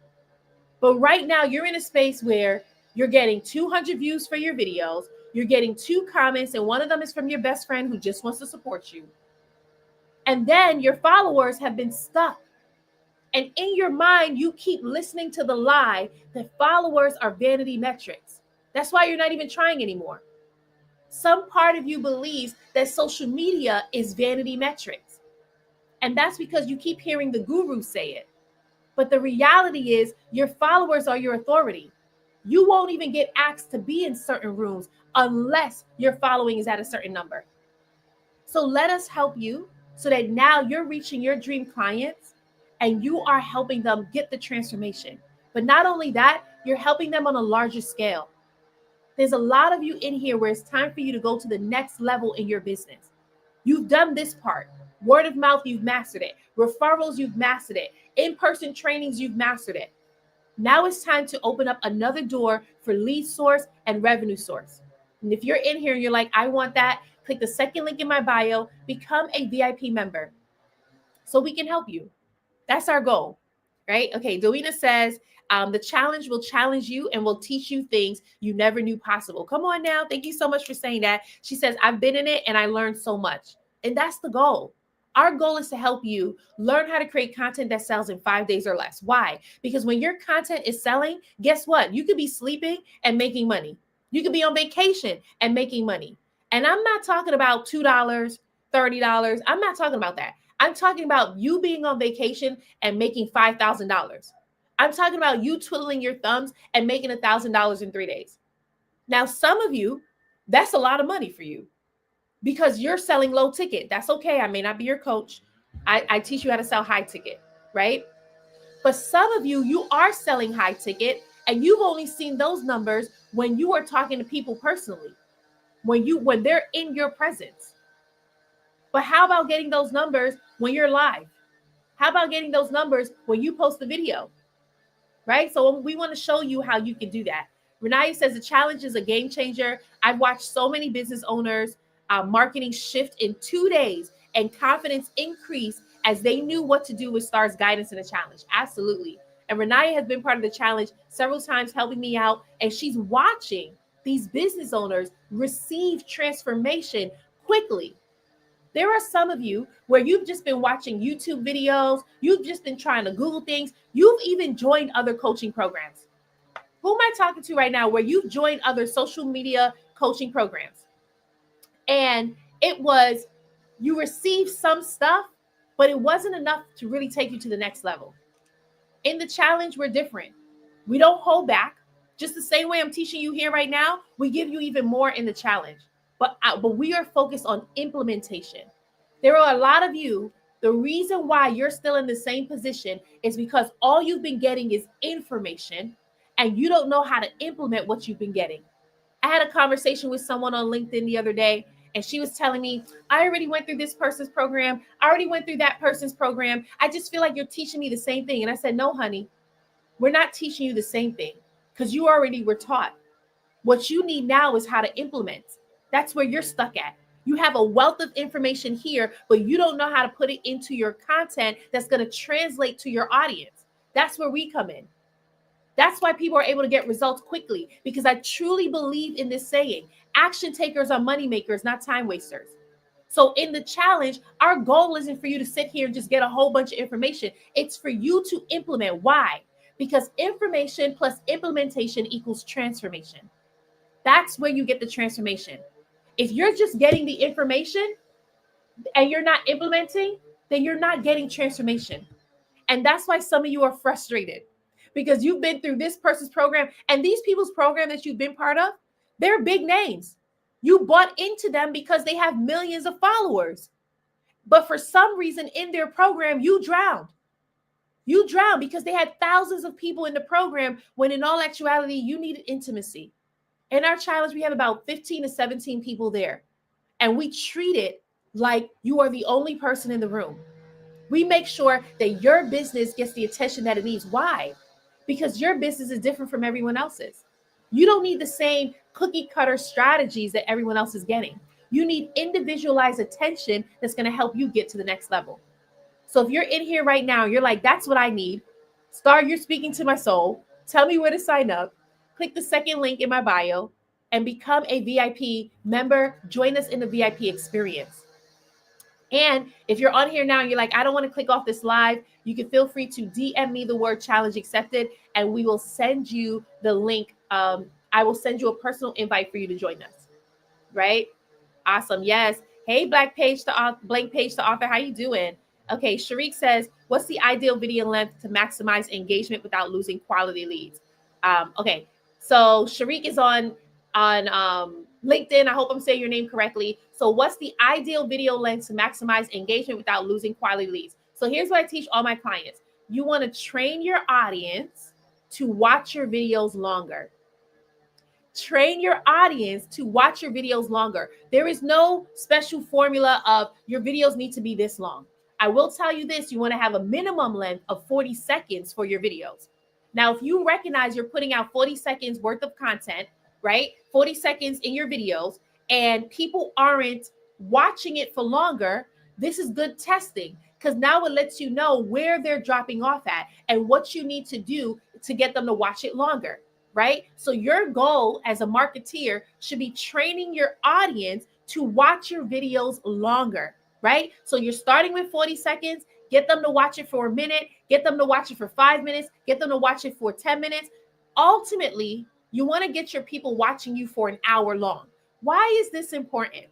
But right now you're in a space where you're getting 200 views for your videos. You're getting 2 comments and one of them is from your best friend who just wants to support you. And then your followers have been stuck. And in your mind, you keep listening to the lie that followers are vanity metrics. That's why you're not even trying anymore. Some part of you believes that social media is vanity metrics. And that's because you keep hearing the gurus say it. But the reality is your followers are your authority. You won't even get asked to be in certain rooms unless your following is at a certain number. So let us help you so that now you're reaching your dream clients and you are helping them get the transformation. But not only that, you're helping them on a larger scale. There's a lot of you in here where it's time for you to go to the next level in your business. You've done this part. Word of mouth, you've mastered it. Referrals, you've mastered it. In-person trainings, you've mastered it. Now it's time to open up another door for lead source and revenue source. And if you're in here and you're like, I want that, click the second link in my bio, become a VIP member so we can help you. That's our goal, right? Okay, Delina says, The challenge will challenge you and will teach you things you never knew possible. Come on now. Thank you so much for saying that. She says, I've been in it and I learned so much. And that's the goal. Our goal is to help you learn how to create content that sells in 5 days or less. Why? Because when your content is selling, guess what? You could be sleeping and making money. You could be on vacation and making money. And I'm not talking about $2, $30. I'm not talking about that. I'm talking about you being on vacation and making $5,000. I'm talking about you twiddling your thumbs and making $1,000 in 3 days. Now, some of you, that's a lot of money for you because you're selling low ticket. That's okay. I may not be your coach. I teach you how to sell high ticket, right? But some of you, you are selling high ticket and you've only seen those numbers when you are talking to people personally, when they're in your presence. But how about getting those numbers when you're live? How about getting those numbers when you post the video? Right? So we want to show you how you can do that. Renaya says the challenge is a game changer. I've watched so many business owners marketing shift in 2 days and confidence increase as they knew what to do with Star's guidance in the challenge. Absolutely. And Renaya has been part of the challenge several times, helping me out. And she's watching these business owners receive transformation quickly. There are some of you where you've just been watching YouTube videos. You've just been trying to Google things. You've even joined other coaching programs. Who am I talking to right now where you've joined other social media coaching programs? And it was, you received some stuff, but it wasn't enough to really take you to the next level. In the challenge, we're different. We don't hold back. Just the same way I'm teaching you here right now, we give you even more in the challenge. But we are focused on implementation. There are a lot of you, the reason why you're still in the same position is because all you've been getting is information and you don't know how to implement what you've been getting. I had a conversation with someone on LinkedIn the other day, and she was telling me, I already went through this person's program. I already went through that person's program. I just feel like you're teaching me the same thing. And I said, no, honey, we're not teaching you the same thing because you already were taught. What you need now is how to implement. That's where you're stuck at. You have a wealth of information here, but you don't know how to put it into your content that's going to translate to your audience. That's where we come in. That's why people are able to get results quickly, because I truly believe in this saying, action takers are money makers, not time wasters. So in the challenge, our goal isn't for you to sit here and just get a whole bunch of information. It's for you to implement. Why? Because information plus implementation equals transformation. That's where you get the transformation. If you're just getting the information and you're not implementing, then you're not getting transformation. And that's why some of you are frustrated, because you've been through this person's program, and these people's program that you've been part of, they're big names. You bought into them because they have millions of followers. But for some reason in their program, you drowned. You drowned because they had thousands of people in the program when in all actuality, you needed intimacy. In our challenge, we have about 15 to 17 people there. And we treat it like you are the only person in the room. We make sure that your business gets the attention that it needs. Why? Because your business is different from everyone else's. You don't need the same cookie cutter strategies that everyone else is getting. You need individualized attention that's going to help you get to the next level. So if you're in here right now, you're like, that's what I need. Star, you're speaking to my soul. Tell me where to sign up. Click the second link in my bio and become a VIP member. Join us in the VIP experience. And if you're on here now and you're like, I don't want to click off this live, you can feel free to DM me the word challenge accepted, and we will send you the link. I will send you a personal invite for you to join us. Right? Awesome. Yes. Hey, blank page to author. How you doing? Okay. Sharik says, what's the ideal video length to maximize engagement without losing quality leads? Okay. So Sharik is on LinkedIn. I hope I'm saying your name correctly. So what's the ideal video length to maximize engagement without losing quality leads? So here's what I teach all my clients. You want to train your audience to watch your videos longer. Train your audience to watch your videos longer. There is no special formula of your videos need to be this long. I will tell you this, you want to have a minimum length of 40 seconds for your videos. Now, if you recognize you're putting out 40 seconds worth of content, right? 40 seconds in your videos, and people aren't watching it for longer, this is good testing, because now it lets you know where they're dropping off at and what you need to do to get them to watch it longer, right? So your goal as a marketeer should be training your audience to watch your videos longer, right? So you're starting with 40 seconds, get them to watch it for a minute, get them to watch it for 5 minutes, get them to watch it for 10 minutes. Ultimately, you want to get your people watching you for an hour long. Why is this important?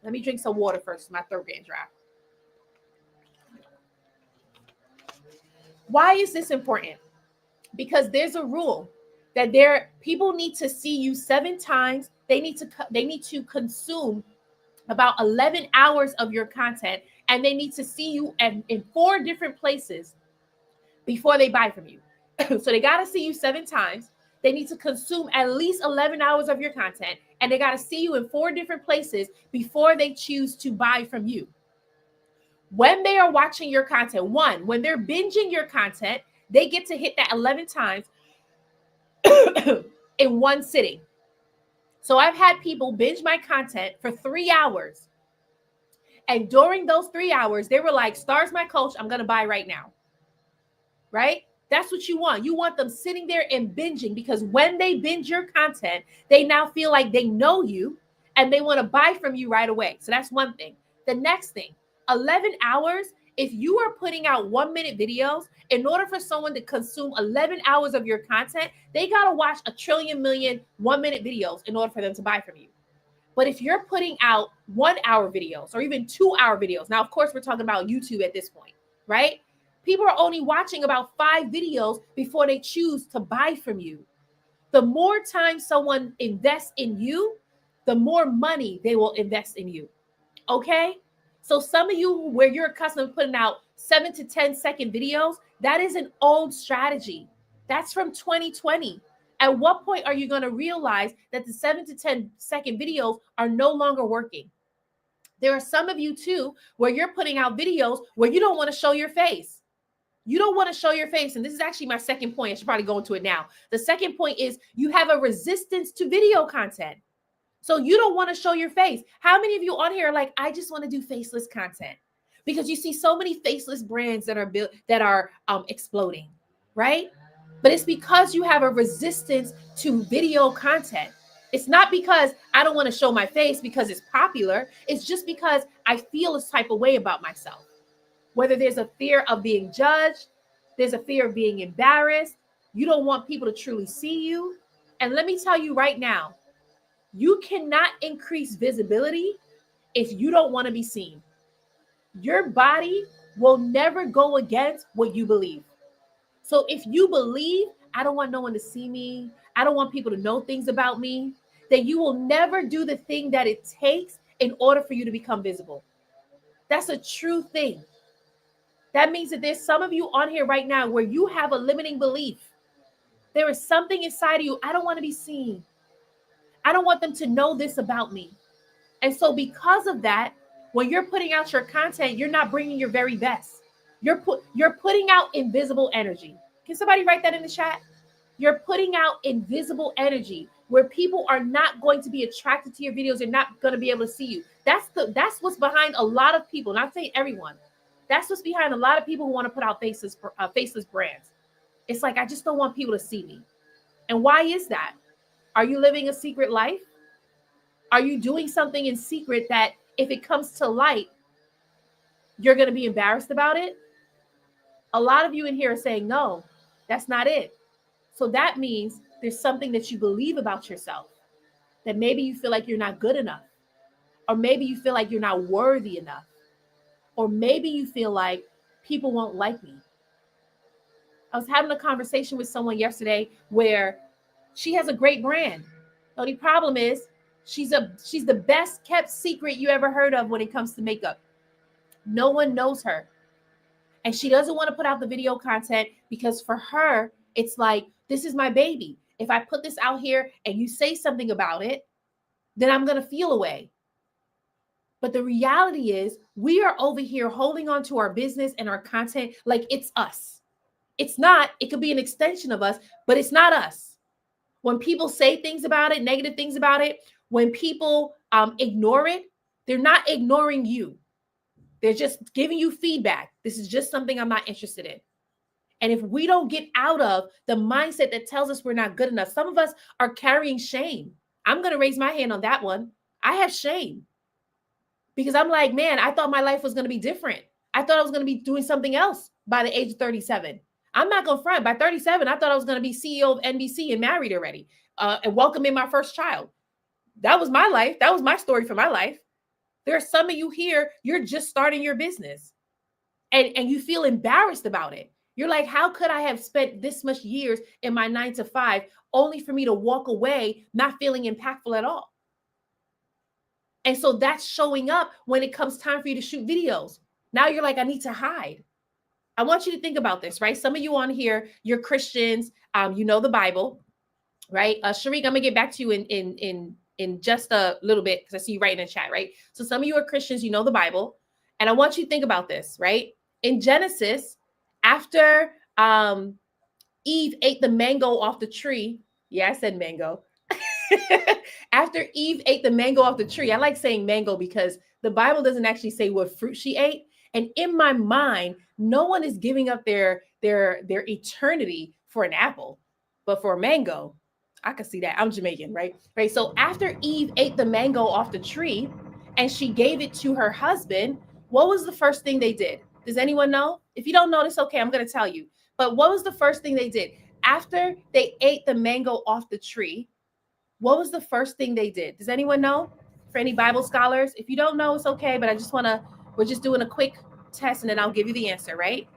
Let me drink some water first. My throat getting dry. Why is this important? Because there's a rule that people need to see you 7 times. They need to consume about 11 hours of your content, and they need to see you in 4 different places before they buy from you. So they got to see you 7 times. They need to consume at least 11 hours of your content, and they got to see you in 4 different places before they choose to buy from you. When they are watching your content, when they're binging your content, they get to hit that 11 times in one sitting. So I've had people binge my content for 3 hours. And during those 3 hours, they were like, Star's my coach, I'm going to buy right now. Right? That's what you want. You want them sitting there and binging, because when they binge your content, they now feel like they know you and they want to buy from you right away. So that's one thing. The next thing, 11 hours, if you are putting out 1-minute videos, in order for someone to consume 11 hours of your content, they got to watch a trillion million 1-minute videos in order for them to buy from you. But if you're putting out 1-hour videos or even 2-hour videos, now, of course, we're talking about YouTube at this point, right? People are only watching about 5 videos before they choose to buy from you. The more time someone invests in you, the more money they will invest in you. Okay? So some of you, where you're accustomed to putting out 7 to 10 second videos, that is an old strategy. That's from 2020. At what point are you going to realize that the 7 to 10 second videos are no longer working? There are some of you too, where you're putting out videos where you don't want to show your face. You don't want to show your face. And this is actually my second point. I should probably go into it now. The second point is you have a resistance to video content. So you don't want to show your face. How many of you on here are like, I just want to do faceless content? Because you see so many faceless brands that are exploding, right? But it's because you have a resistance to video content. It's not because I don't want to show my face because it's popular. It's just because I feel a type of way about myself. Whether there's a fear of being judged, there's a fear of being embarrassed. You don't want people to truly see you. And let me tell you right now, you cannot increase visibility if you don't want to be seen. Your body will never go against what you believe. So if you believe, I don't want no one to see me, I don't want people to know things about me, then you will never do the thing that it takes in order for you to become visible. That's a true thing. That means that there's some of you on here right now where you have a limiting belief. There is something inside of you. I don't want to be seen. I don't want them to know this about me. And so because of that, when you're putting out your content, you're not bringing your very best. You're putting out invisible energy. Can somebody write that in the chat? You're putting out invisible energy where people are not going to be attracted to your videos. They're not going to be able to see you. That's what's behind a lot of people. Not saying everyone. That's what's behind a lot of people who want to put out faceless brands. It's like, I just don't want people to see me. And why is that? Are you living a secret life? Are you doing something in secret that if it comes to light, you're going to be embarrassed about it? A lot of you in here are saying, no, that's not it. So that means there's something that you believe about yourself, that maybe you feel like you're not good enough, or maybe you feel like you're not worthy enough, or maybe you feel like people won't like me. I was having a conversation with someone yesterday where she has a great brand. The only problem is she's the best kept secret you ever heard of when it comes to makeup. No one knows her. And she doesn't want to put out the video content because for her, it's like, this is my baby. If I put this out here and you say something about it, then I'm going to feel away. But the reality is we are over here holding on to our business and our content like it's us. It's not. It could be an extension of us, but it's not us. When people say things about it, negative things about it, when people ignore it, they're not ignoring you. They're just giving you feedback. This is just something I'm not interested in. And if we don't get out of the mindset that tells us we're not good enough, some of us are carrying shame. I'm going to raise my hand on that one. I have shame because I'm like, man, I thought my life was going to be different. I thought I was going to be doing something else by the age of 37. I'm not going to front. By 37, I thought I was going to be CEO of NBC and married already and welcoming my first child. That was my life. That was my story for my life. There are some of you here, you're just starting your business and you feel embarrassed about it. You're like, how could I have spent this much years in my 9 to 5 only for me to walk away not feeling impactful at all? And so that's showing up when it comes time for you to shoot videos. Now you're like, I need to hide. I want you to think about this, right? Some of you on here, you're Christians, you know the Bible, right? Sharik, I'm gonna get back to you in just a little bit because I see you writing in the chat, right? So some of you are Christians, you know the Bible, and I want you to think about this, right? In Genesis, after Eve ate the mango off the tree, yeah, I said mango. After Eve ate the mango off the tree, I like saying mango because the Bible doesn't actually say what fruit she ate. And in my mind, no one is giving up their eternity for an apple, but for a mango, I can see that. I'm Jamaican, right? Right. So after Eve ate the mango off the tree and she gave it to her husband, what was the first thing they did? Does anyone know? If you don't know, it's okay. I'm going to tell you. But what was the first thing they did? After they ate the mango off the tree, what was the first thing they did? Does anyone know? For any Bible scholars, if you don't know, it's okay. But I just want to, we're just doing a quick test and then I'll give you the answer, right?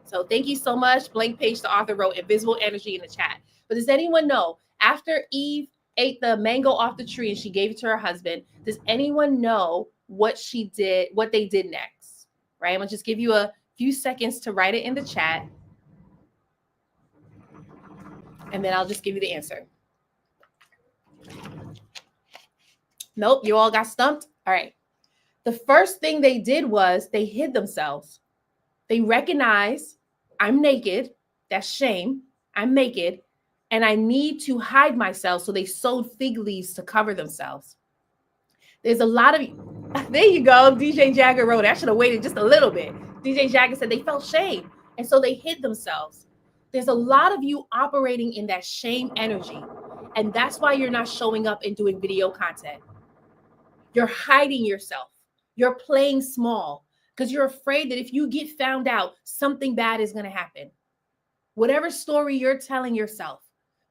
So thank you so much. Blank page, the author wrote invisible energy in the chat. But does anyone know after Eve ate the mango off the tree and she gave it to her husband, does anyone know what she did, what they did next? Right? I'm going to just give you a few seconds to write it in the chat. And then I'll just give you the answer. Nope, you all got stumped. All right. The first thing they did was they hid themselves. They recognized I'm naked. That's shame. I'm naked. And I need to hide myself. So they sewed fig leaves to cover themselves. There's a lot of, there you go. DJ Jagger wrote, I should have waited just a little bit. DJ Jagger said they felt shame. And so they hid themselves. There's a lot of you operating in that shame energy. And that's why you're not showing up and doing video content. You're hiding yourself. You're playing small because you're afraid that if you get found out, something bad is going to happen. Whatever story you're telling yourself.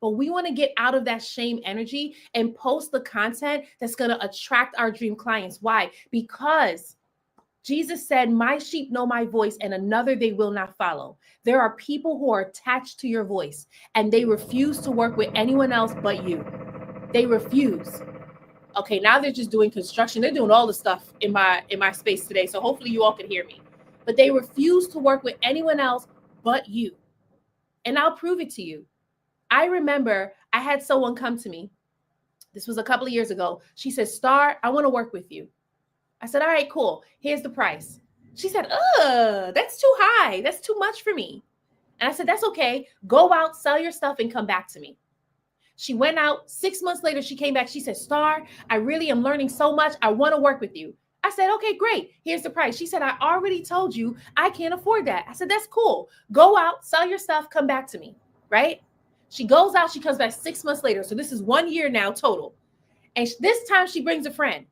But we want to get out of that shame energy and post the content that's going to attract our dream clients. Why? Because Jesus said, my sheep know my voice and another they will not follow. There are people who are attached to your voice and they refuse to work with anyone else but you. They refuse. Okay, now they're just doing construction. They're doing all the stuff in my space today. So hopefully you all can hear me. But they refuse to work with anyone else but you. And I'll prove it to you. I remember I had someone come to me. This was a couple of years ago. She said, Star, I want to work with you. I said, all right, cool. Here's the price. She said, that's too high. That's too much for me. And I said, that's okay. Go out, sell your stuff, and come back to me. She went out. 6 months later, she came back. She said, Star, I really am learning so much. I want to work with you. I said, okay, great. Here's the price. She said, I already told you I can't afford that. I said, that's cool. Go out, sell your stuff, come back to me, right? She goes out. She comes back 6 months later. So this is 1 year now total. And this time she brings a friend.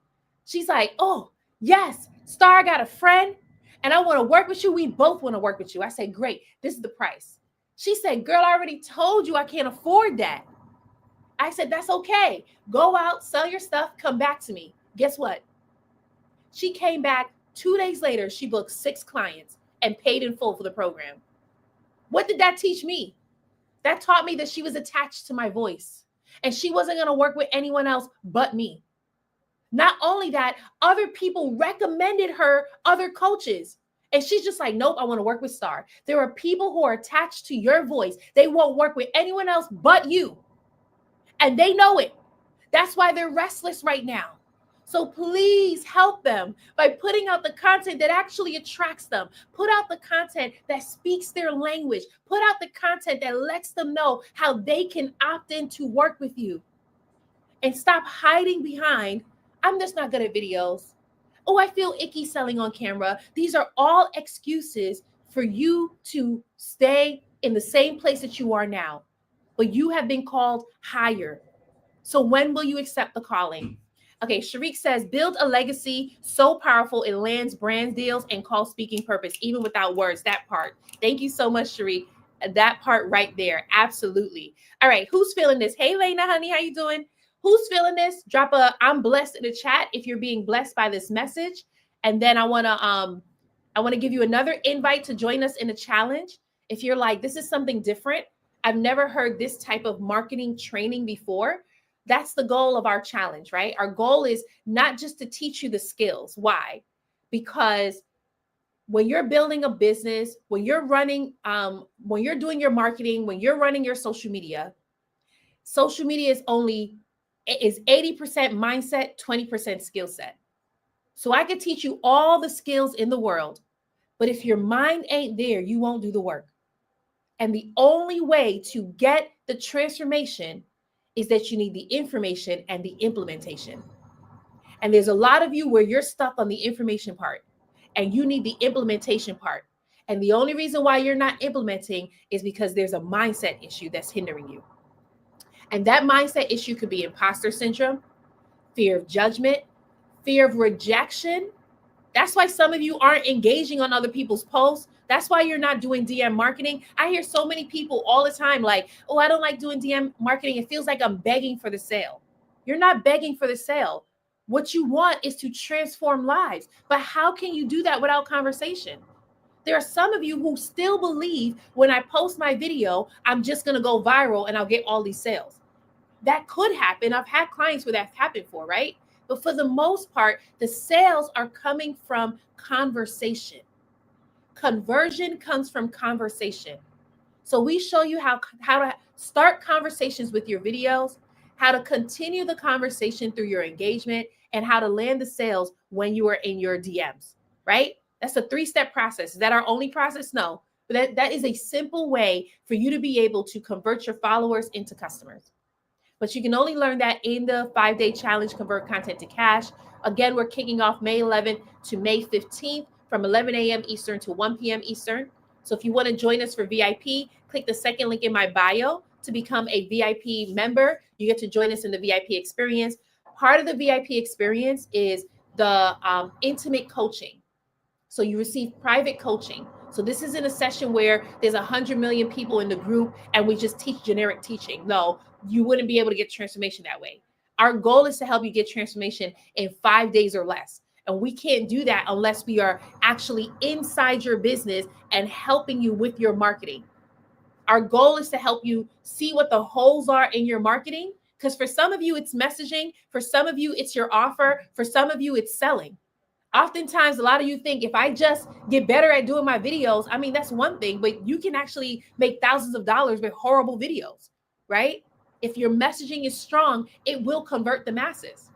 She's like, oh, yes, Star, I got a friend and I want to work with you. We both want to work with you. I said, great. This is the price. She said, girl, I already told you I can't afford that. I said, that's okay. Go out, sell your stuff, come back to me. Guess what? She came back 2 days later. She booked 6 clients and paid in full for the program. What did that teach me? That taught me that she was attached to my voice and she wasn't going to work with anyone else but me. Not only that, other people recommended her other coaches. And she's just like, nope, I want to work with Star. There are people who are attached to your voice. They won't work with anyone else but you. And they know it. That's why they're restless right now. So please help them by putting out the content that actually attracts them. Put out the content that speaks their language. Put out the content that lets them know how they can opt in to work with you. And stop hiding behind, I'm just not good at videos. Oh, I feel icky selling on camera. These are all excuses for you to stay in the same place that you are now, but you have been called higher. So when will you accept the calling? Okay, Sharik says, build a legacy so powerful it lands brand deals and call speaking purpose, even without words. That part. Thank you so much, Sharik. That part right there. Absolutely. All right, who's feeling this? Hey, Lena, honey, how you doing? Who's feeling this? Drop a I'm blessed in the chat if you're being blessed by this message. And then I want to give you another invite to join us in the challenge. If you're like, this is something different, I've never heard this type of marketing training before. That's the goal of our challenge, right? Our goal is not just to teach you the skills. Why? Because when you're building a business, when you're running, when you're doing your marketing, when you're running your social media is 80% mindset, 20% skill set. So I could teach you all the skills in the world, but if your mind ain't there, you won't do the work. And the only way to get the transformation is that you need the information and the implementation. And there's a lot of you where you're stuck on the information part and you need the implementation part. And the only reason why you're not implementing is because there's a mindset issue that's hindering you. And that mindset issue could be imposter syndrome, fear of judgment, fear of rejection. That's why some of you aren't engaging on other people's posts. That's why you're not doing DM marketing. I hear so many people all the time like, oh, I don't like doing DM marketing. It feels like I'm begging for the sale. You're not begging for the sale. What you want is to transform lives. But how can you do that without conversation? There are some of you who still believe when I post my video, I'm just going to go viral and I'll get all these sales. That could happen. I've had clients where that's happened for, right? But for the most part, the sales are coming from conversation. Conversion comes from conversation. So we show you how to start conversations with your videos, how to continue the conversation through your engagement, and how to land the sales when you are in your DMs, right? That's a 3-step process. Is that our only process? No. But that is a simple way for you to be able to convert your followers into customers. But you can only learn that in the 5-day challenge, Convert Content to Cash. Again, we're kicking off May 11th to May 15th from 11 a.m. Eastern to 1 p.m. Eastern. So if you want to join us for VIP, click the second link in my bio to become a VIP member. You get to join us in the VIP experience. Part of the VIP experience is the intimate coaching. So you receive private coaching. So this isn't a session where there's 100 million people in the group and we just teach generic teaching. No, you wouldn't be able to get transformation that way. Our goal is to help you get transformation in 5 days or less. And we can't do that unless we are actually inside your business and helping you with your marketing. Our goal is to help you see what the holes are in your marketing. Because for some of you, it's messaging. For some of you, it's your offer. For some of you, it's selling. Oftentimes, a lot of you think if I just get better at doing my videos, I mean, that's one thing, but you can actually make thousands of dollars with horrible videos, right? If your messaging is strong, it will convert the masses.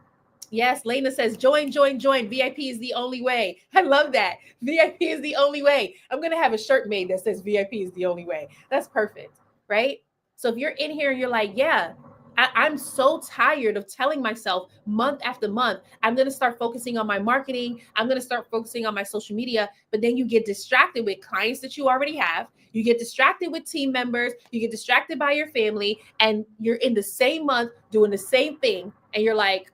Yes, Lena says, join. VIP is the only way. I love that. VIP is the only way. I'm going to have a shirt made that says VIP is the only way. That's perfect, right? So if you're in here and you're like, yeah, I'm so tired of telling myself month after month, I'm going to start focusing on my marketing. I'm going to start focusing on my social media. But then you get distracted with clients that you already have. You get distracted with team members. You get distracted by your family. And you're in the same month doing the same thing. And you're like,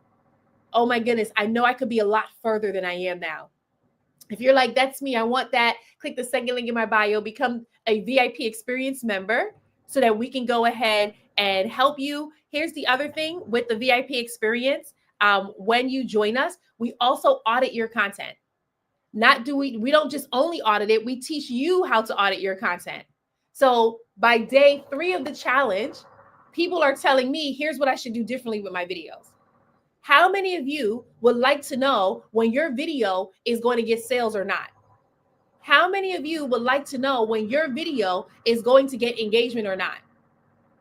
oh my goodness, I know I could be a lot further than I am now. If you're like, that's me, I want that, click the second link in my bio, become a VIP experience member so that we can go ahead and help you. Here's the other thing with the VIP experience. When you join us, we also audit your content. We don't just only audit it, we teach you how to audit your content. So by day 3 of the challenge, people are telling me, here's what I should do differently with my videos. How many of you would like to know when your video is going to get sales or not? How many of you would like to know when your video is going to get engagement or not?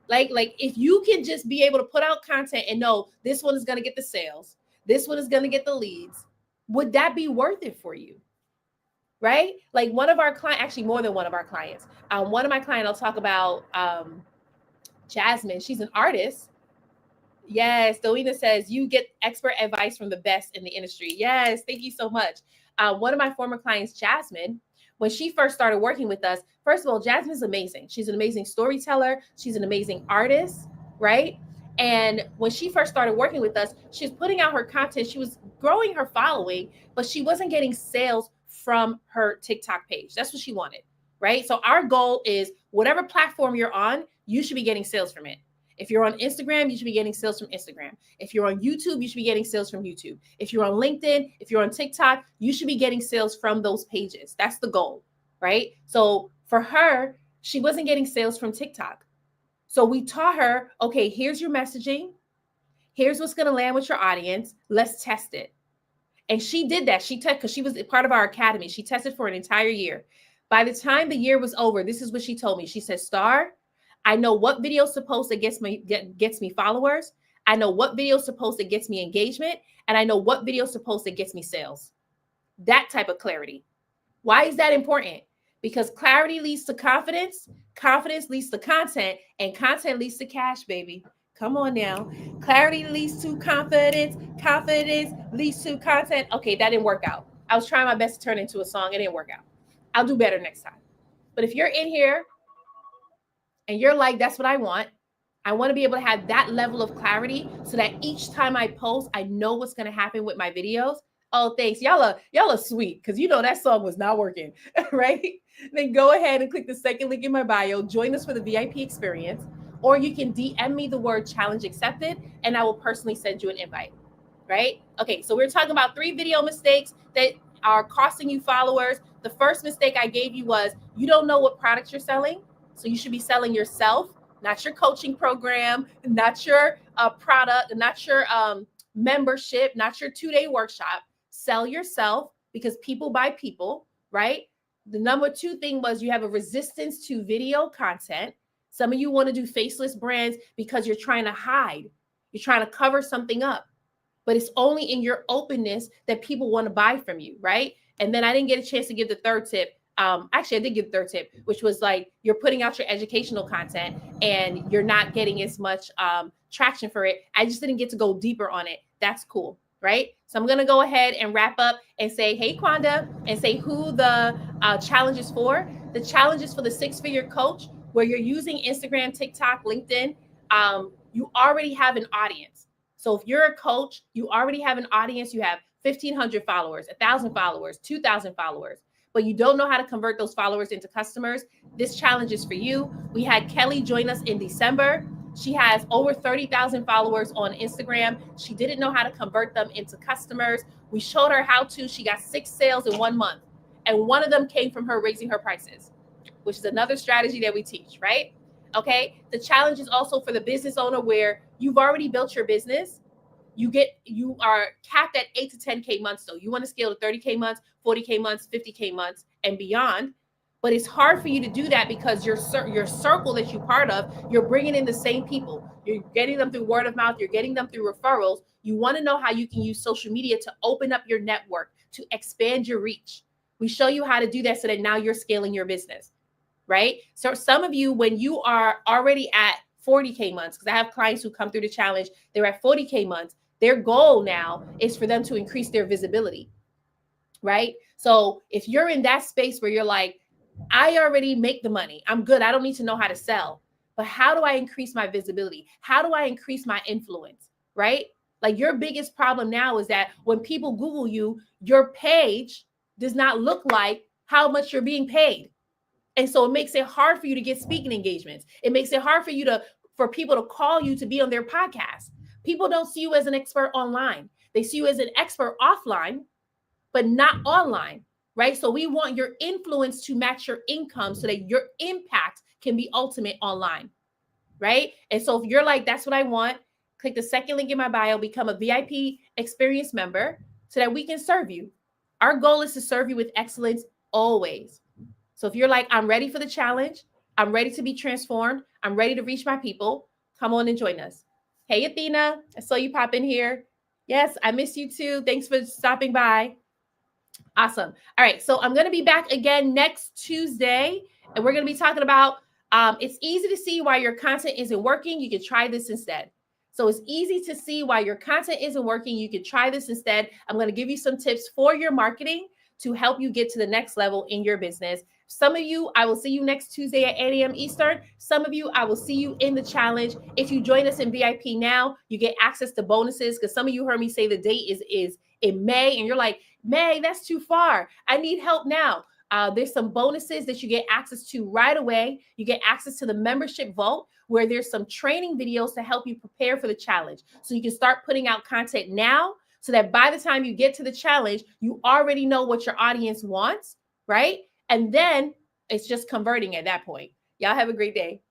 Like if you can just be able to put out content and know this one is going to get the sales, this one is going to get the leads, would that be worth it for you? Right? Like one of our clients, actually more than one of our clients. One of my clients, I'll talk about Jasmine. She's an artist. Yes, Doina says you get expert advice from the best in the industry. Yes, thank you so much. One of my former clients, Jasmine, when she first started working with us, first of all, Jasmine is amazing. She's an amazing storyteller. She's an amazing artist, right? And when she first started working with us, she was putting out her content. She was growing her following, but she wasn't getting sales from her TikTok page. That's what she wanted, right? So our goal is whatever platform you're on, you should be getting sales from it. If you're on Instagram, you should be getting sales from Instagram. If you're on YouTube, you should be getting sales from YouTube. If you're on LinkedIn, if you're on TikTok, you should be getting sales from those pages. That's the goal, right? So for her, she wasn't getting sales from TikTok. So we taught her, okay, here's your messaging. Here's what's going to land with your audience. Let's test it. And she did that. She tested because she was part of our academy. She tested for an entire year. By the time the year was over, this is what she told me. She said, Star, I know what video is supposed to gets me followers. I know what video is supposed to gets me engagement. And I know what video is supposed to gets me sales. That type of clarity. Why is that important? Because clarity leads to confidence. Confidence leads to content. And content leads to cash, baby. Come on now. Clarity leads to confidence. Confidence leads to content. Okay, that didn't work out. I was trying my best to turn it into a song. It didn't work out. I'll do better next time. But if you're in here and you're like, that's what I want to be able to have that level of clarity so that each time I post, I know what's going to happen with my videos. Oh, thanks. Y'all are sweet because you know that song was not working, right? Then go ahead and click the second link in my bio. Join us for the VIP experience. Or you can DM me the word challenge accepted, and I will personally send you an invite, right? Okay, so we're talking about 3 video mistakes that are costing you followers. The first mistake I gave you was you don't know what products you're selling. So you should be selling yourself, not your coaching program, not your product, not your membership, not your 2-day workshop. Sell yourself because people buy people, right? The number 2 thing was you have a resistance to video content. Some of you want to do faceless brands because you're trying to hide. You're trying to cover something up, but it's only in your openness that people want to buy from you, right? And then I didn't get a chance to give the third tip. Actually, I did give the third tip, which was like you're putting out your educational content and you're not getting as much traction for it. I just didn't get to go deeper on it. That's cool, right? So I'm going to go ahead and wrap up and say, hey, Quanda, and say who the challenge is for. The challenge is for the 6-figure coach where you're using Instagram, TikTok, LinkedIn. You already have an audience. So if you're a coach, you already have an audience. You have 1,500 followers, 1,000 followers, 2,000 followers, but you don't know how to convert those followers into customers. This challenge is for you. We had Kelly join us in December. She has over 30,000 followers on Instagram. She didn't know how to convert them into customers. We showed her how to. She got 6 sales in 1 month. And one of them came from her raising her prices, which is another strategy that we teach, right? Okay. The challenge is also for the business owner where you've already built your business. You are capped at 8 to 10K months. So you want to scale to 30K months, 40K months, 50K months and beyond. But it's hard for you to do that because your circle that you're part of, you're bringing in the same people. You're getting them through word of mouth. You're getting them through referrals. You want to know how you can use social media to open up your network, to expand your reach. We show you how to do that so that now you're scaling your business, right? So some of you, when you are already at 40K months, because I have clients who come through the challenge, they're at 40K months. Their goal now is for them to increase their visibility, right? So if you're in that space where you're like, I already make the money, I'm good, I don't need to know how to sell, but how do I increase my visibility? How do I increase my influence, right? Like your biggest problem now is that when people Google you, your page does not look like how much you're being paid. And so it makes it hard for you to get speaking engagements. It makes it hard for people to call you to be on their podcast. People don't see you as an expert online. They see you as an expert offline, but not online, right? So we want your influence to match your income so that your impact can be ultimate online, right? And so if you're like, that's what I want, click the second link in my bio, become a VIP experience member so that we can serve you. Our goal is to serve you with excellence always. So if you're like, I'm ready for the challenge, I'm ready to be transformed, I'm ready to reach my people, come on and join us. Hey, Athena, I saw you pop in here. Yes, I miss you too. Thanks for stopping by. Awesome. All right, so I'm going to be back again next Tuesday, and we're going to be talking about it's easy to see why your content isn't working. You can try this instead. So it's easy to see why your content isn't working. You can try this instead. I'm going to give you some tips for your marketing to help you get to the next level in your business. Some of you, I will see you next Tuesday at 8 a.m. Eastern. Some of you, I will see you in the challenge. If you join us in VIP now, you get access to bonuses, because some of you heard me say the date is in May, and you're like, May, that's too far. I need help now. There's some bonuses that you get access to right away. You get access to the membership vault, where there's some training videos to help you prepare for the challenge. So you can start putting out content now, so that by the time you get to the challenge, you already know what your audience wants, right? And then it's just converting at that point. Y'all have a great day.